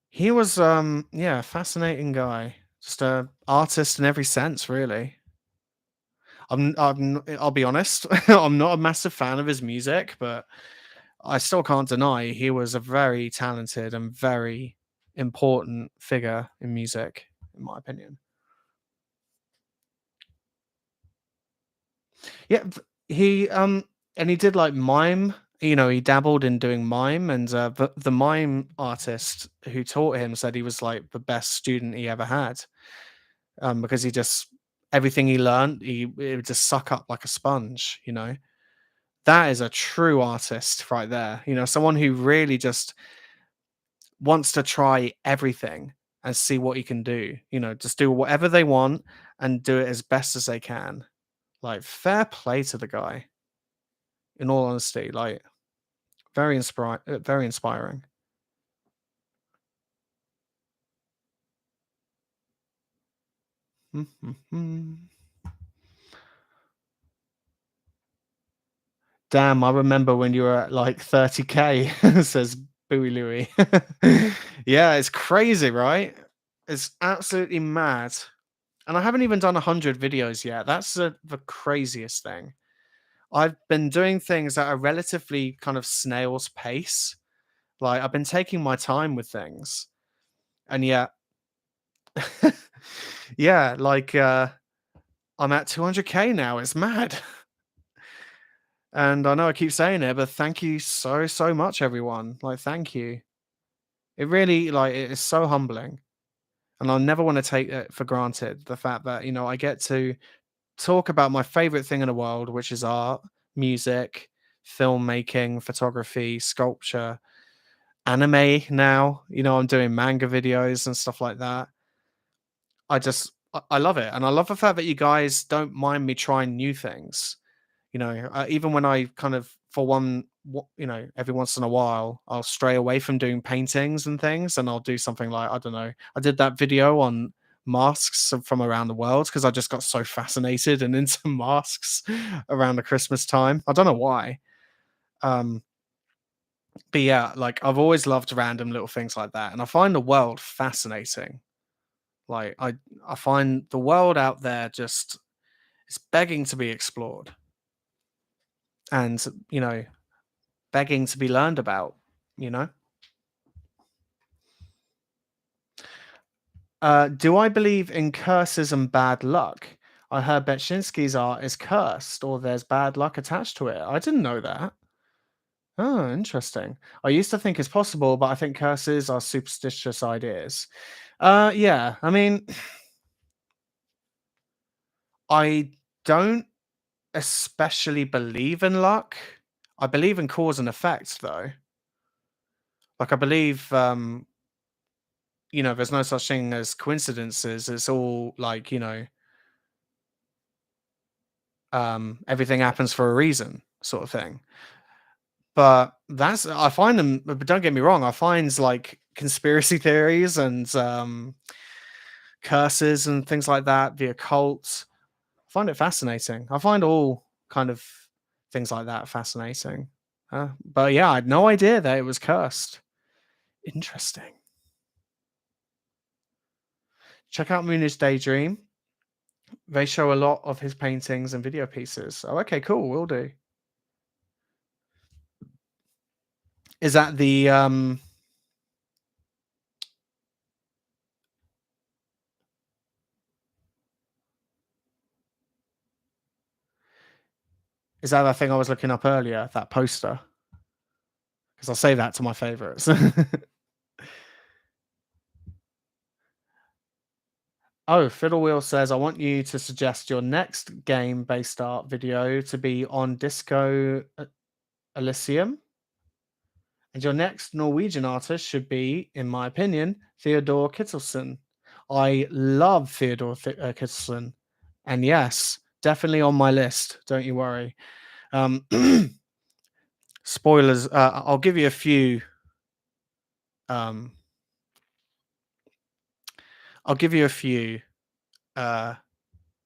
He was, yeah, fascinating guy, just a artist in every sense, really. I'll be honest, I'm not a massive fan of his music, but I still can't deny he was a very talented and very important figure in music, in my opinion. Yeah, and he did like mime. You know, he dabbled in doing mime, and the mime artist who taught him said he was like the best student he ever had, because he just everything he learned, he it would just suck up like a sponge. You know, that is a true artist right there. You know, someone who really just wants to try everything and see what he can do. You know, just do whatever they want and do it as best as they can. Like fair play to the guy. In all honesty, like very inspiring. Mhm. Damn, I remember when you were at like 30K, says Bowie Louie. Yeah, it's crazy, right? It's absolutely mad. And I haven't even done 100 videos yet. That's the craziest thing. I've been doing things at a relatively kind of snail's pace. Like I've been taking my time with things. And yet, yeah, like I'm at 200K now. It's mad. And I know I keep saying it, but thank you so, so much, everyone. Like, thank you. It really, like, it is so humbling. And I'll never want to take it for granted the fact that, you know, I get to talk about my favorite thing in the world, which is art, music, filmmaking, photography, sculpture, anime now. You know, I'm doing manga videos and stuff like that. I love it. And I love the fact that you guys don't mind me trying new things. You know, even when I kind of, for you know, every once in a while, I'll stray away from doing paintings and things, and I'll do something like, I don't know, I did that video on masks from around the world because I just got so fascinated and into masks around the Christmas time. I don't know why. Um, but yeah, like I've always loved random little things like that, and I find the world fascinating. Like I find the world out there just it's begging to be explored, and you know, begging to be learned about, you know? Do I believe in curses and bad luck? I heard Betchinsky's art is cursed or there's bad luck attached to it. I didn't know that. Oh, interesting. I used to think it's possible, but I think curses are superstitious ideas. Yeah, I mean, I don't especially believe in luck. I believe in cause and effect, though. Like, I believe you know, there's no such thing as coincidences. It's all like, you know, everything happens for a reason, sort of thing. But that's I find them. But don't get me wrong, I find like conspiracy theories and curses and things like that, the occult. I find it fascinating. I find all kind of things like that fascinating. But yeah, I had no idea that it was cursed. Interesting. Check out Moonage Daydream. They show a lot of his paintings and video pieces. Oh, okay, cool. Will do. Is that the is that thing I was looking up earlier? That poster? Because I'll save that to my favorites. Oh, Fiddle Wheel says, I want you to suggest your next game based art video to be on Disco Elysium. And your next Norwegian artist should be, in my opinion, Theodore Kittelsen. I love Theodore Kittelsen. And yes, definitely on my list. Don't you worry. Um, spoilers. I'll give you a few. Um, I'll give you a few uh,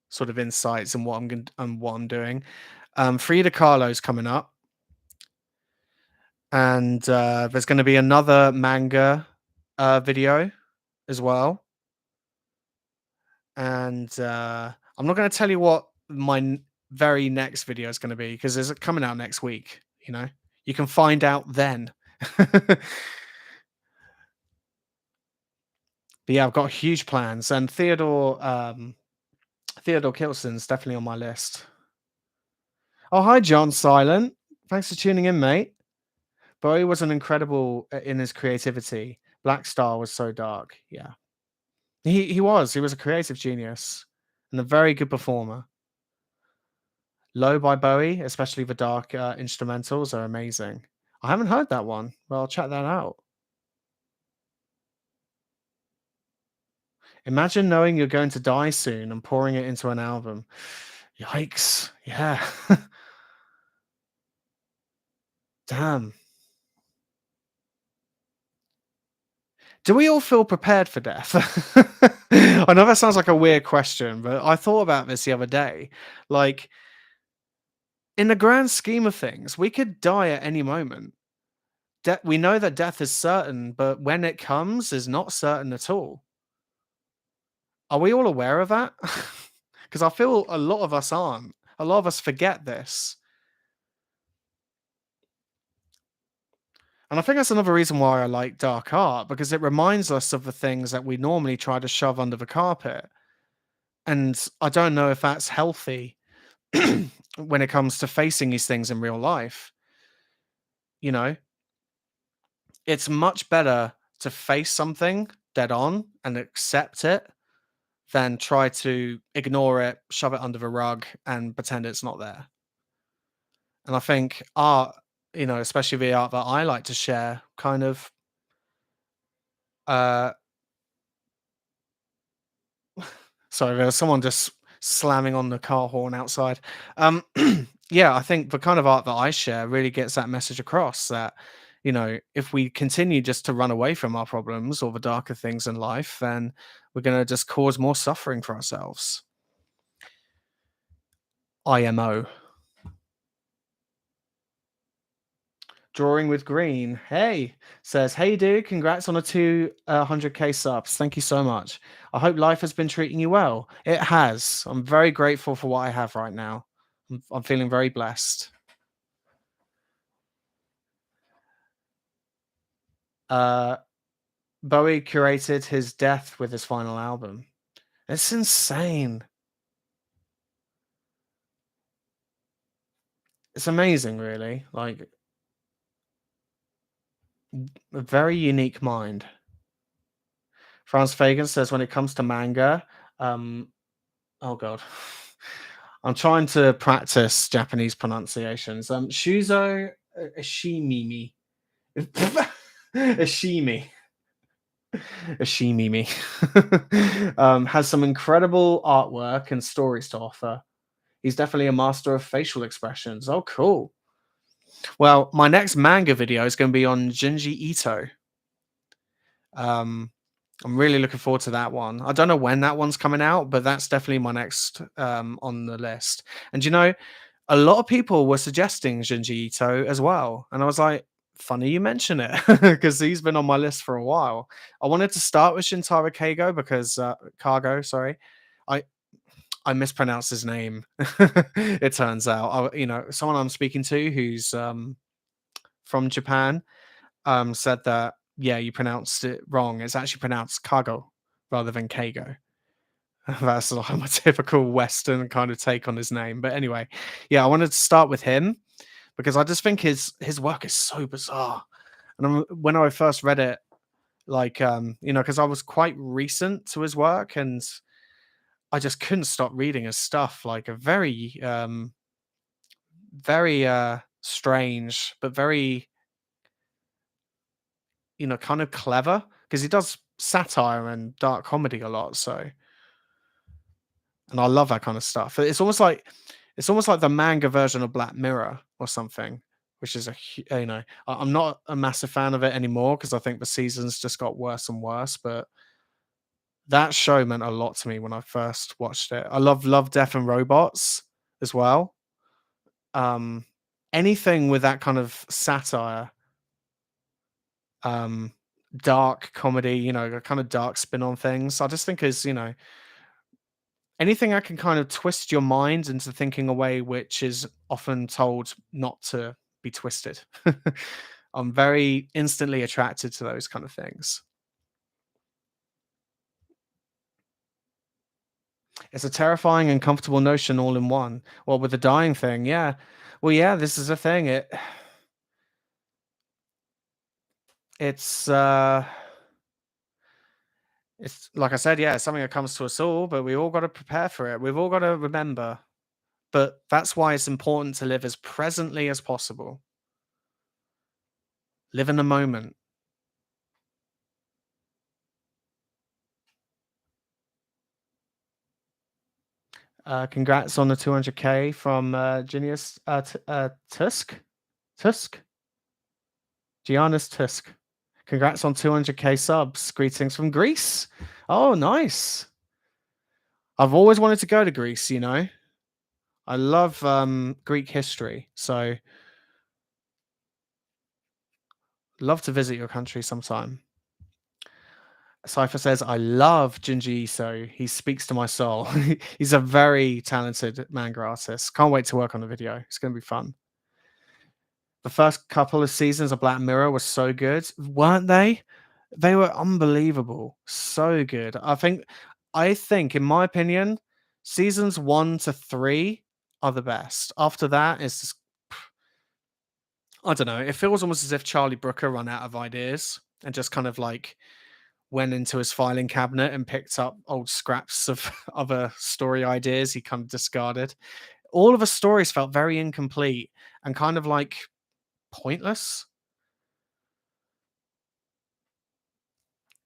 sort of insights on what I'm going and what I'm doing. Frida Kahlo's coming up, and there's going to be another manga video as well. And I'm not going to tell you what my very next video is going to be because it's coming out next week. You can find out then. But yeah, I've got huge plans, and Theodore Kilson's definitely on my list. Oh, hi, John Silent. Thanks for tuning in, mate. Bowie was an incredible in his creativity. Black Star was so dark. Yeah, he was. He was a creative genius and a very good performer. Low by Bowie, especially the dark instrumentals, are amazing. I haven't heard that one. Well, I'll check that out. Imagine knowing you're going to die soon and pouring it into an album. Yikes. Yeah. Damn. Do we all feel prepared for death? I know that sounds like a weird question, but I thought about this the other day. Like, in the grand scheme of things, we could die at any moment. We know that death is certain, but when it comes is not certain at all. Are we all aware of that? Because I feel a lot of us aren't. A lot of us forget this. And I think that's another reason why I like dark art, because it reminds us of the things that we normally try to shove under the carpet. And I don't know if that's healthy when it comes to facing these things in real life. You know, it's much better to face something dead on and accept it than try to ignore it, shove it under the rug, and pretend it's not there. And I think art, especially the art that I like to share, kind of uh sorry, there was someone just slamming on the car horn outside. Yeah, I think the kind of art that I share really gets that message across that, if we continue just to run away from our problems or the darker things in life, then we're going to just cause more suffering for ourselves. IMO. Drawing with Green. Hey, says, hey, dude, congrats on a 200K subs. Thank you so much. I hope life has been treating you well. It has. I'm very grateful for what I have right now. I'm feeling very blessed. Bowie curated his death with his final album. It's insane. It's amazing, really. Like, a very unique mind. Franz Fagan says, when it comes to manga, oh god, I'm trying to practice Japanese pronunciations. Shuzo Ishimimi, Ishimi, Ishimimi, has some incredible artwork and stories to offer. He's definitely a master of facial expressions. Oh, cool. Well, my next manga video is going to be on Junji Ito. Um, I'm really looking forward to that one. I don't know when that one's coming out, but that's definitely my next on the list. And a lot of people were suggesting Junji Ito as well, and I was like, funny you mention it because he's been on my list for a while. I wanted to start with Shintaro Kago because Cargo, sorry. I I mispronounced his name. It turns out, someone I'm speaking to who's from Japan said that yeah, you pronounced it wrong. It's actually pronounced Kago rather than Kago. That's like my typical Western kind of take on his name. But anyway, yeah, I wanted to start with him because I just think his work is so bizarre. And when I first read it, like because I was quite recent to his work, and I just couldn't stop reading his stuff. Like a very strange, but very kind of clever because he does satire and dark comedy a lot. So, and I love that kind of stuff. It's almost like the manga version of Black Mirror or something, which is I'm not a massive fan of it anymore because I think the seasons just got worse and worse. But that show meant a lot to me when I first watched it. I love Death and Robots as well. Um, Anything with that kind of satire, um, dark comedy, a kind of dark spin on things. I just think is anything I can kind of twist your mind into thinking a way which is often told not to be twisted. I'm very instantly attracted to those kind of things. It's a terrifying and comfortable notion all in one. Well, with the dying thing, yeah. Well, yeah, this is a thing. It's it's like I said, yeah, it's something that comes to us all, but we all got to prepare for it. We've all got to remember. But that's why it's important to live as presently as possible. Live in the moment. Congrats on the 200K from Genius Tusk. Tusk? Giannis Tusk. Congrats on 200K subs. Greetings from Greece. Oh, nice. I've always wanted to go to Greece. I love Greek history, so love to visit your country sometime. Cypher says, I love Junji Ito. He speaks to my soul. He's a very talented manga artist. Can't wait to work on the video. It's going to be fun. The first couple of seasons of Black Mirror were so good, weren't they? They were unbelievable. So good. I think, in my opinion, seasons 1 to 3 are the best. After that, it's just, I don't know. It feels almost as if Charlie Brooker ran out of ideas and just kind of like went into his filing cabinet and picked up old scraps of other story ideas he kind of discarded. All of the stories felt very incomplete and kind of like pointless.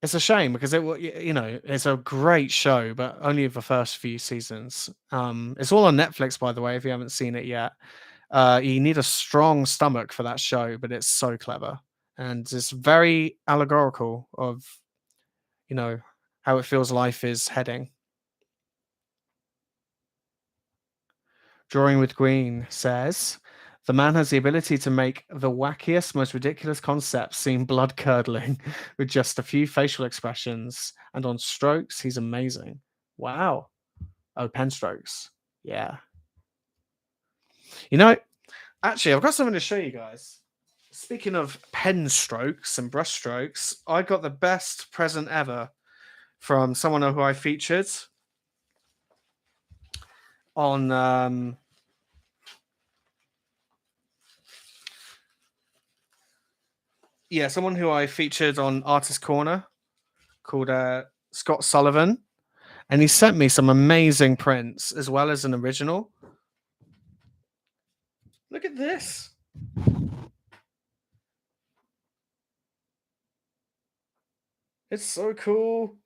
It's a shame because it's a great show, but only the first few seasons. It's all on Netflix, by the way, if you haven't seen it yet. You need a strong stomach for that show, but it's so clever and it's very allegorical of you know how it feels life is heading. Drawing with Green says, the man has the ability to make the wackiest, most ridiculous concepts seem blood curdling with just a few facial expressions. And on strokes, he's amazing. Wow. Oh, pen strokes. Yeah. You know, actually, I've got something to show you guys. Speaking of pen strokes and brush strokes, I got the best present ever from someone who I featured on someone who I featured on Artist Corner called Scott Sullivan, and he sent me some amazing prints as well as an original. Look at this. It's so cool.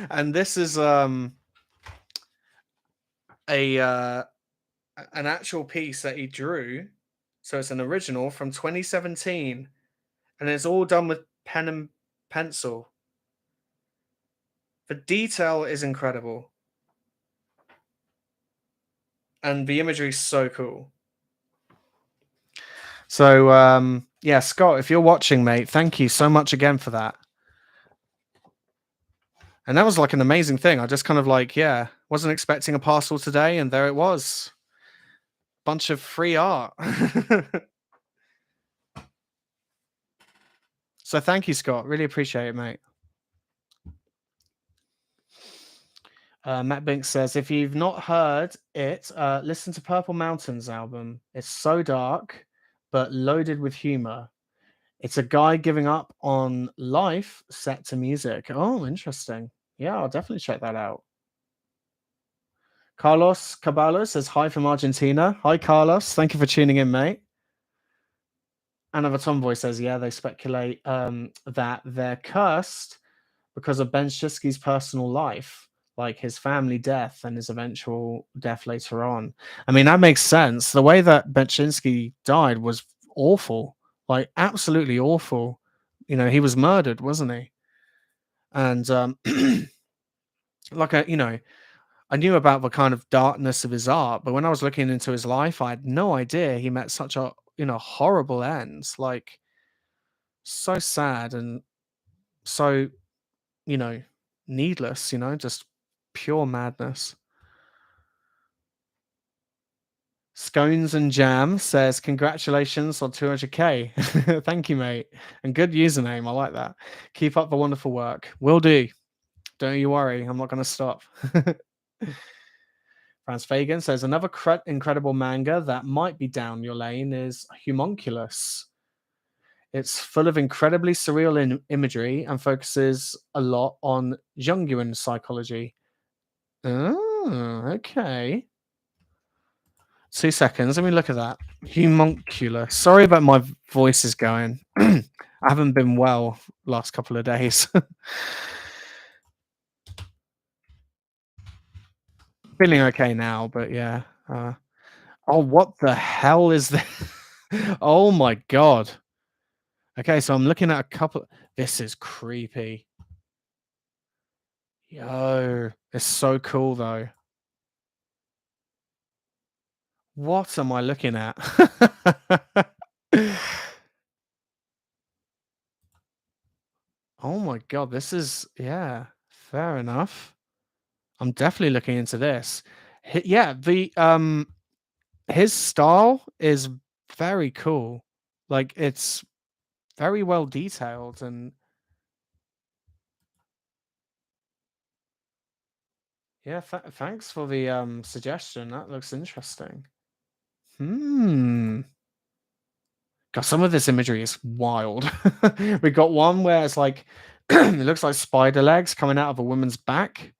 And this is a an actual piece that he drew. So it's an original from 2017, and it's all done with pen and pencil. The detail is incredible. And the imagery is so cool. So yeah, Scott, if you're watching, mate, thank you so much again for that. And that was like an amazing thing. I just kind of like, yeah, wasn't expecting a parcel today, and there it was. Bunch of free art. So thank you, Scott. Really appreciate it, mate. Matt Bink says, if you've not heard it, listen to Purple Mountains album. It's so dark, but loaded with humor. It's a guy giving up on life set to music. Oh, interesting. Yeah, I'll definitely check that out. Carlos Caballo says hi from Argentina. Hi, Carlos. Thank you for tuning in, mate. Another Tomboy says, yeah, they speculate that they're cursed because of Ben Shisky's personal life, like his family death and his eventual death later on. I mean, that makes sense. The way that Benchinsky died was awful, like absolutely awful. You know, he was murdered, wasn't he? And like I knew about the kind of darkness of his art, but when I was looking into his life, I had no idea he met such a horrible end. Like so sad and so you know needless. Just pure madness. Scones and Jam says, congratulations on 200K. Thank you, mate. And good username. I like that. Keep up the wonderful work. Will do. Don't you worry. I'm not going to stop. Franz Fagan says, another incredible manga that might be down your lane is Humunculus. It's full of incredibly surreal imagery and focuses a lot on Jungian psychology. Oh, okay. 2 seconds. Let me look at that. Humunculus. Sorry about my voice is going. I haven't been well last couple of days. Feeling okay now, but yeah. Oh, what the hell is that? Oh my god. Okay, so I'm looking at a couple. This is creepy. Yo, it's so cool though. What am I looking at? Oh my god, this is yeah, fair enough. I'm definitely looking into this. Yeah, the his style is very cool. Like it's very well detailed and yeah, thanks for the suggestion. That looks interesting. Hmm. God, some of this imagery is wild. We got one where it's like it looks like spider legs coming out of a woman's back.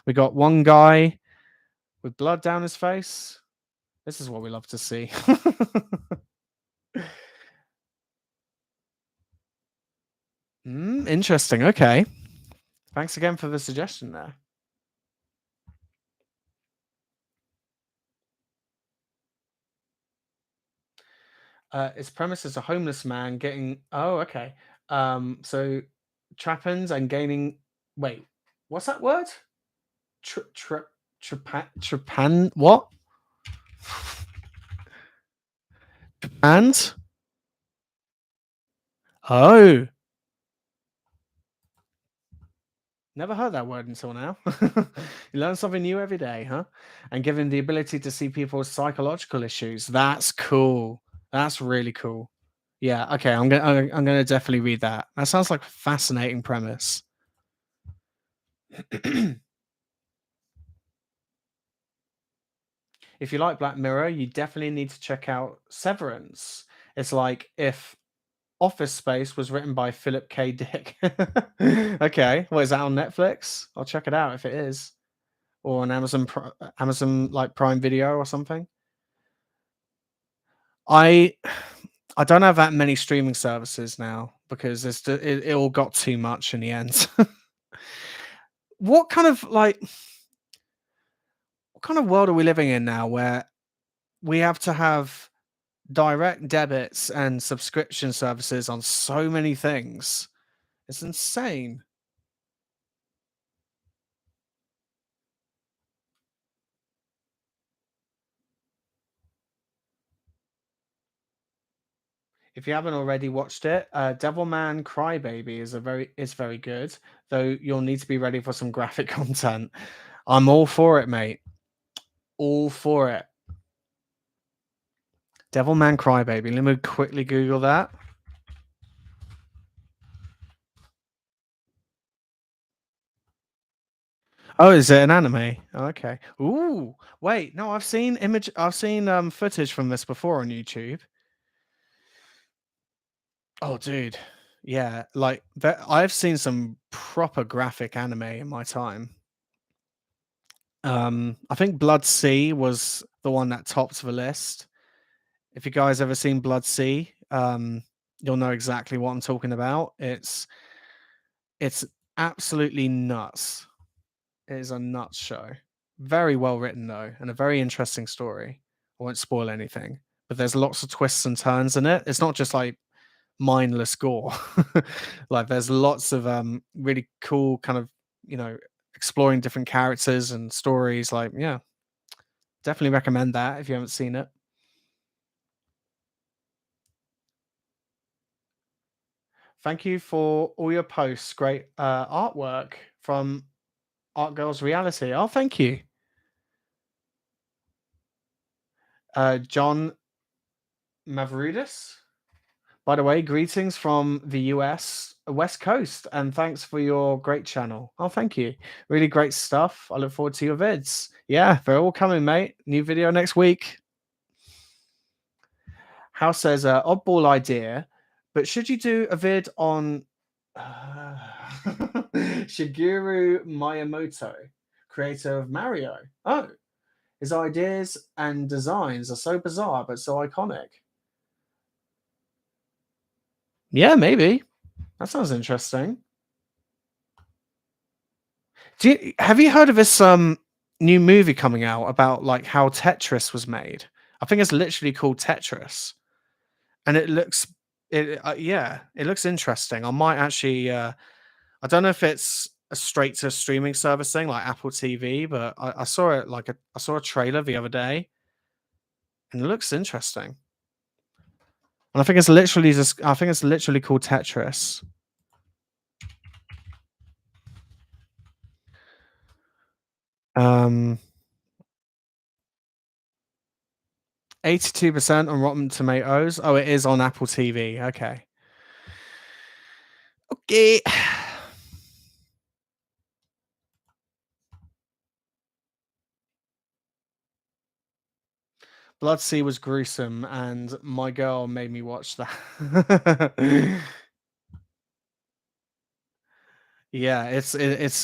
We got one guy with blood down his face. This is what we love to see. Interesting. Okay. Thanks again for the suggestion there. Its premise is a homeless man getting. Oh, okay. So trappings and gaining. Wait, what's that word? Trepan. What? And oh, never heard that word until now. You learn something new every day, huh? And given the ability to see people's psychological issues, that's cool. That's really cool. Yeah. Okay. I'm gonna definitely read that. That sounds like a fascinating premise. If you like Black Mirror, you definitely need to check out Severance. It's like if Office Space was written by Philip K. Dick. Okay, what is that on Netflix? I'll check it out if it is, or on Amazon like Prime Video or something. I I don't have that many streaming services now because it all got too much in the end. What kind of what kind of world are we living in now where we have to have direct debits and subscription services on so many things? It's insane. If you haven't already watched it, Devilman Crybaby is very good, though you'll need to be ready for some graphic content. I'm all for it, mate. All for it. Devilman Crybaby. Let me quickly Google that. Oh, is it an anime? Okay. Ooh, wait, no, I've seen footage from this before on YouTube. Oh, dude. Yeah, like that I've seen some proper graphic anime in my time. I think Blood Sea was the one that topped the list. If you guys ever seen Blood Sea, you'll know exactly what I'm talking about. It's absolutely nuts. It is a nuts show. Very well written though, and a very interesting story. I won't spoil anything, but there's lots of twists and turns in it. It's not just like mindless gore. Like there's lots of really cool kind of, you know, exploring different characters and stories. Like, yeah, definitely recommend that if you haven't seen it. Thank you for all your posts. Great artwork from Art Girls Reality. Oh, thank you. John Mavrudis. By the way, greetings from the US West Coast, and thanks for your great channel. Oh, thank you. Really great stuff. I look forward to your vids. Yeah, they're all coming, mate. New video next week. House says, oddball idea, but should you do a vid on Shigeru Miyamoto, creator of Mario? Oh, his ideas and designs are so bizarre but so iconic. Yeah, maybe. That sounds interesting. Have you heard of this new movie coming out about like how Tetris was made? I think it's literally called Tetris, and it looks interesting. I might actually I don't know if it's a straight to streaming service thing like Apple TV, but I saw it I saw a trailer the other day, and it looks interesting. And I think it's literally called Tetris. Um 82% on Rotten Tomatoes. Oh, it is on Apple TV. Okay. Okay. Bloodsea was gruesome, and my girl made me watch that. Yeah, it's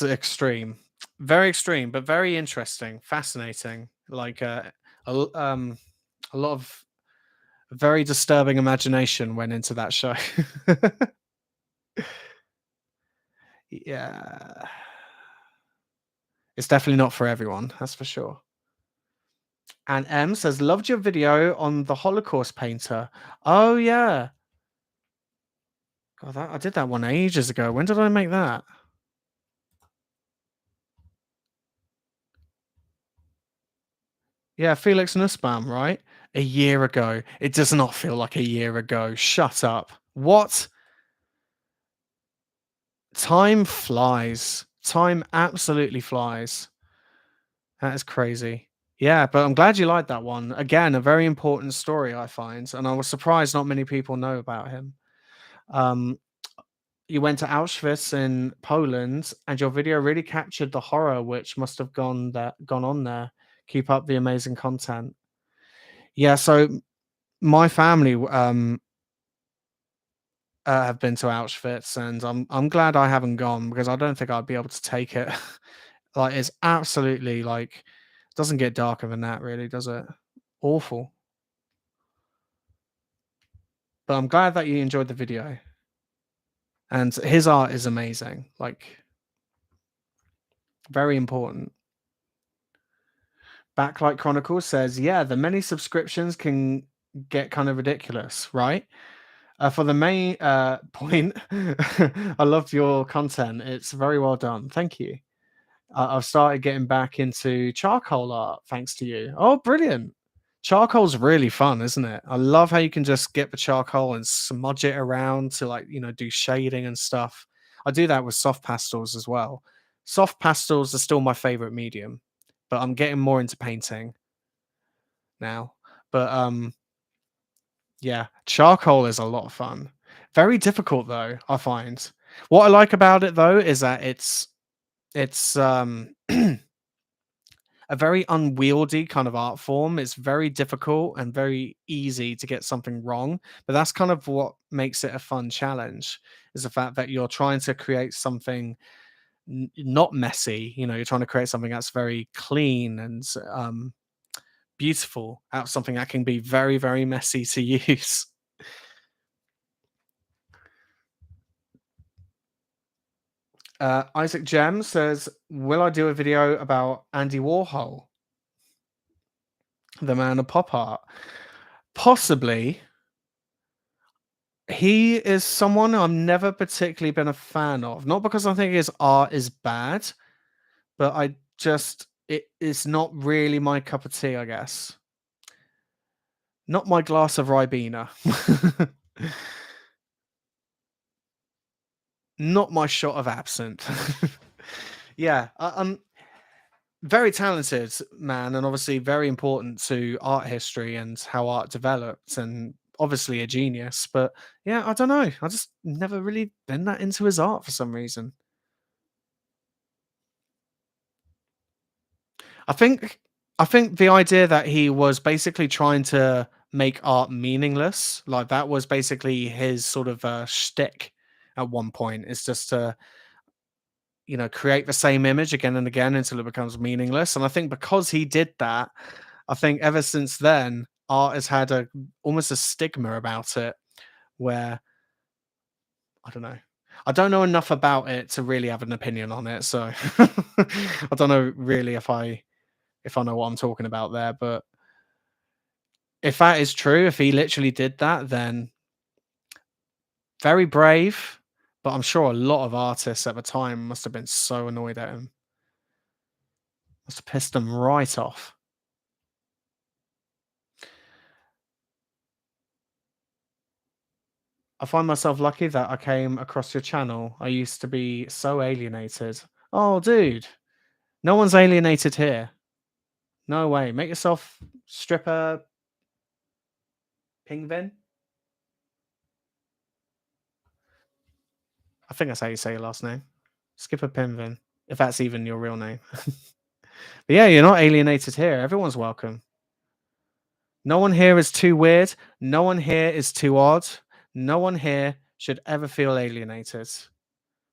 extreme, very extreme, but very interesting, fascinating. Like a lot of very disturbing imagination went into that show. Yeah, it's definitely not for everyone. That's for sure. And M says, loved your video on the Holocaust painter. Oh yeah. God, I did that one ages ago. When did I make that? Yeah, Felix Nussbaum, right? A year ago. It does not feel like a year ago. Shut up. What? Time flies. Time absolutely flies. That is crazy. Yeah, but I'm glad you liked that one. Again, a very important story, I find. And I was surprised not many people know about him. Um, you went to Auschwitz in Poland, and your video really captured the horror which must have gone on there. Keep up the amazing content. Yeah, so my family have been to Auschwitz, and I'm glad I haven't gone because I don't think I'd be able to take it. Like it's absolutely like doesn't get darker than that, really, does it? Awful. But I'm glad that you enjoyed the video, and his art is amazing. Like very important. Backlight Chronicles says, yeah, the many subscriptions can get kind of ridiculous, right? For the main point, I loved your content. It's very well done. Thank you. I've started getting back into charcoal art thanks to you. Oh, brilliant. Charcoal's really fun, isn't it? I love how you can just get the charcoal and smudge it around to like, do shading and stuff. I do that with soft pastels as well. Soft pastels are still my favorite medium, but I'm getting more into painting now. But yeah, charcoal is a lot of fun. Very difficult though, I find. What I like about it though is that it's a very unwieldy kind of art form. It's very difficult and very easy to get something wrong, but that's kind of what makes it a fun challenge, is the fact that you're trying to create something not messy. You're trying to create something that's very clean and beautiful out of something that can be very, very messy to use. Isaac Gem says, "Will I do a video about Andy Warhol, the man of pop art?" Possibly. He is someone I've never particularly been a fan of. Not because I think his art is bad, but I just it is not really my cup of tea, I guess. Not my glass of Ribena. Not my shot of absinthe. Yeah, very talented man, and obviously very important to art history and how art developed, and obviously a genius. But yeah, I don't know. I just never really been that into his art for some reason. I think I think the idea that he was basically trying to make art meaningless, like that was basically his sort of shtick at one point, is just to create the same image again and again until it becomes meaningless. And I think because he did that, I think ever since then, art has had a almost a stigma about it where I don't know. I don't know enough about it to really have an opinion on it. So I don't know really if I know what I'm talking about there. But if that is true, if he literally did that, then very brave. But I'm sure a lot of artists at the time must have been so annoyed at him. Must have pissed them right off. I find myself lucky that I came across your channel. I used to be so alienated. Oh, dude. No one's alienated here. No way. Make yourself stripper Pingvin. I think that's how you say your last name. Skipper Pingvin. If that's even your real name. But yeah, you're not alienated here. Everyone's welcome. No one here is too weird. No one here is too odd. No one here should ever feel alienated.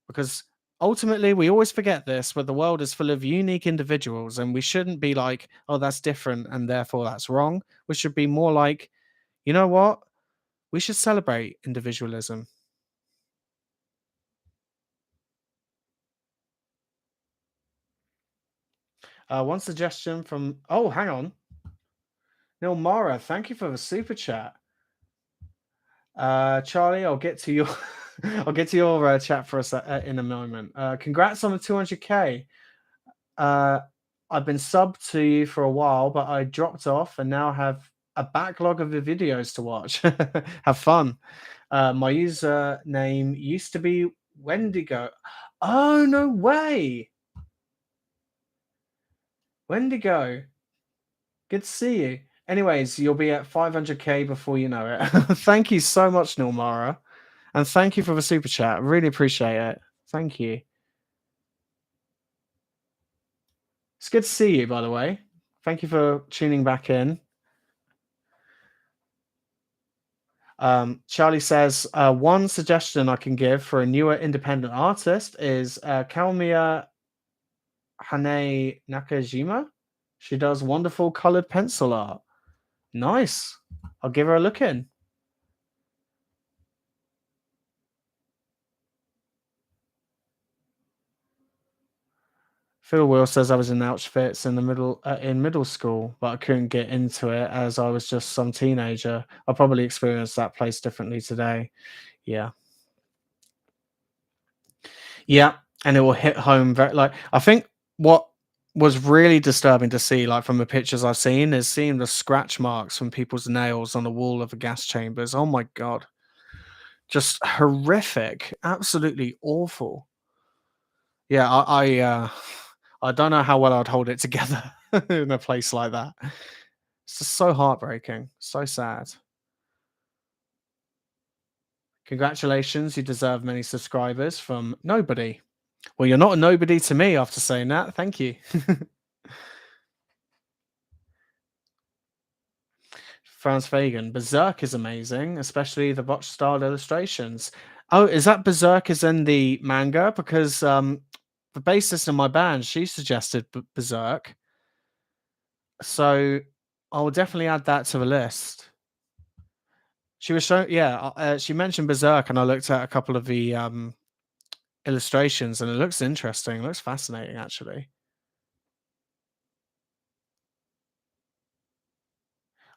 Because ultimately, we always forget this, but the world is full of unique individuals, and we shouldn't be like, oh, that's different, and therefore that's wrong. We should be more like, you know what? We should celebrate individualism. One suggestion from, oh, hang on. Neil Mara, thank you for the super chat. Charlie, I'll get to your I'll get to your chat for us in a moment. Congrats on the 200k. Uh, I've been subbed to you for a while, but I dropped off and now have a backlog of the videos to watch. Have fun. My username used to be Wendigo. Oh, no way. Wendigo. Good to see you. Anyways, you'll be at 500k before you know it. Thank you so much, Nilmara. And thank you for the super chat. Really appreciate it. Thank you. It's good to see you, by the way. Thank you for tuning back in. Charlie says, one suggestion I can give for a newer independent artist is Kaomiya Hane Nakajima. She does wonderful colored pencil art. Nice. I'll give her a look in. Phil Will says I was in Auschwitz in middle school, but I couldn't get into it as I was just some teenager. I probably experienced that place differently today. Yeah, yeah, and it will hit home very like I think what was really disturbing to see, like, from the pictures I've seen, is seeing the scratch marks from people's nails on the wall of the gas chambers. Oh my god. Just horrific, absolutely awful. Yeah, I don't know how well I'd hold it together in a place like that. It's just so heartbreaking, so sad. Congratulations, you deserve many subscribers from nobody. Well, you're not a nobody to me after saying that. Thank you. Franz Fagan. Berserk is amazing, especially the botch style illustrations. Oh, is that Berserk is in the manga? Because the bassist in my band, she suggested Berserk. So I will definitely add that to the list. She was showing, yeah, she mentioned Berserk, and I looked at a couple of the illustrations, and it looks interesting. It looks fascinating, actually.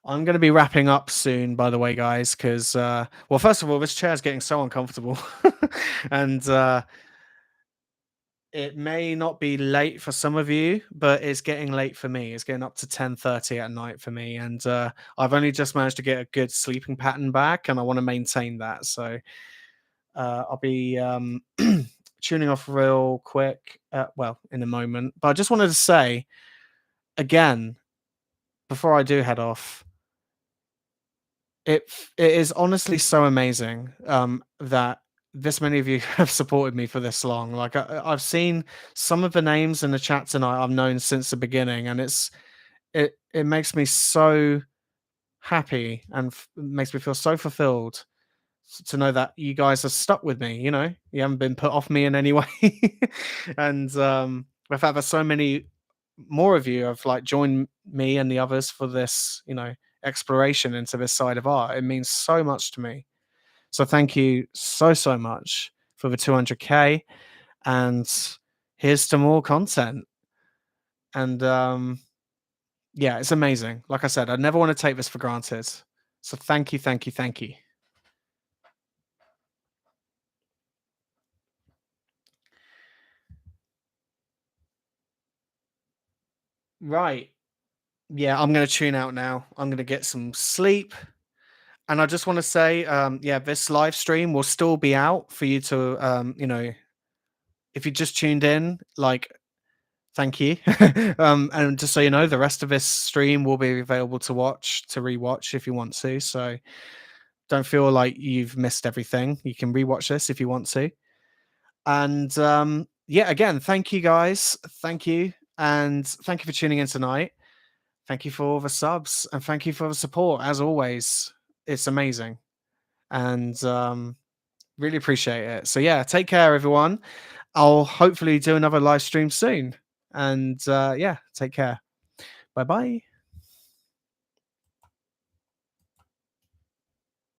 I'm going to be wrapping up soon, by the way, guys, because, well, first of all, this chair is getting so uncomfortable. And it may not be late for some of you, but it's getting late for me. It's getting up to 10:30 at night for me. And I've only just managed to get a good sleeping pattern back, and I want to maintain that. So I'll be tuning off real quick, well, in a moment. But I just wanted to say again, before I do head off, it is honestly so amazing, that this many of you have supported me for this long. Like, I've seen some of the names in the chat tonight I've known since the beginning, and it makes me so happy, and makes me feel so fulfilled to know that you guys are stuck with me. You haven't been put off me in any way. And the fact that so many more of you have like joined me and the others for this, exploration into this side of art, it means so much to me. So thank you so much for the 200k, and here's to more content. And yeah, it's amazing. Like I said, I never want to take this for granted. So thank you. Right. Yeah, I'm gonna tune out now. I'm gonna get some sleep. And I just want to say, yeah, this live stream will still be out for you to, if you just tuned in, like, thank you. And just so you know, the rest of this stream will be available to watch, to rewatch if you want to. So don't feel like you've missed everything. You can rewatch this if you want to. And yeah, again, thank you guys. Thank you. And thank you for tuning in tonight. Thank you for all the subs, and thank you for the support as always. It's amazing. And really appreciate it. So yeah, take care, everyone. I'll hopefully do another live stream soon. And yeah, take care. Bye bye.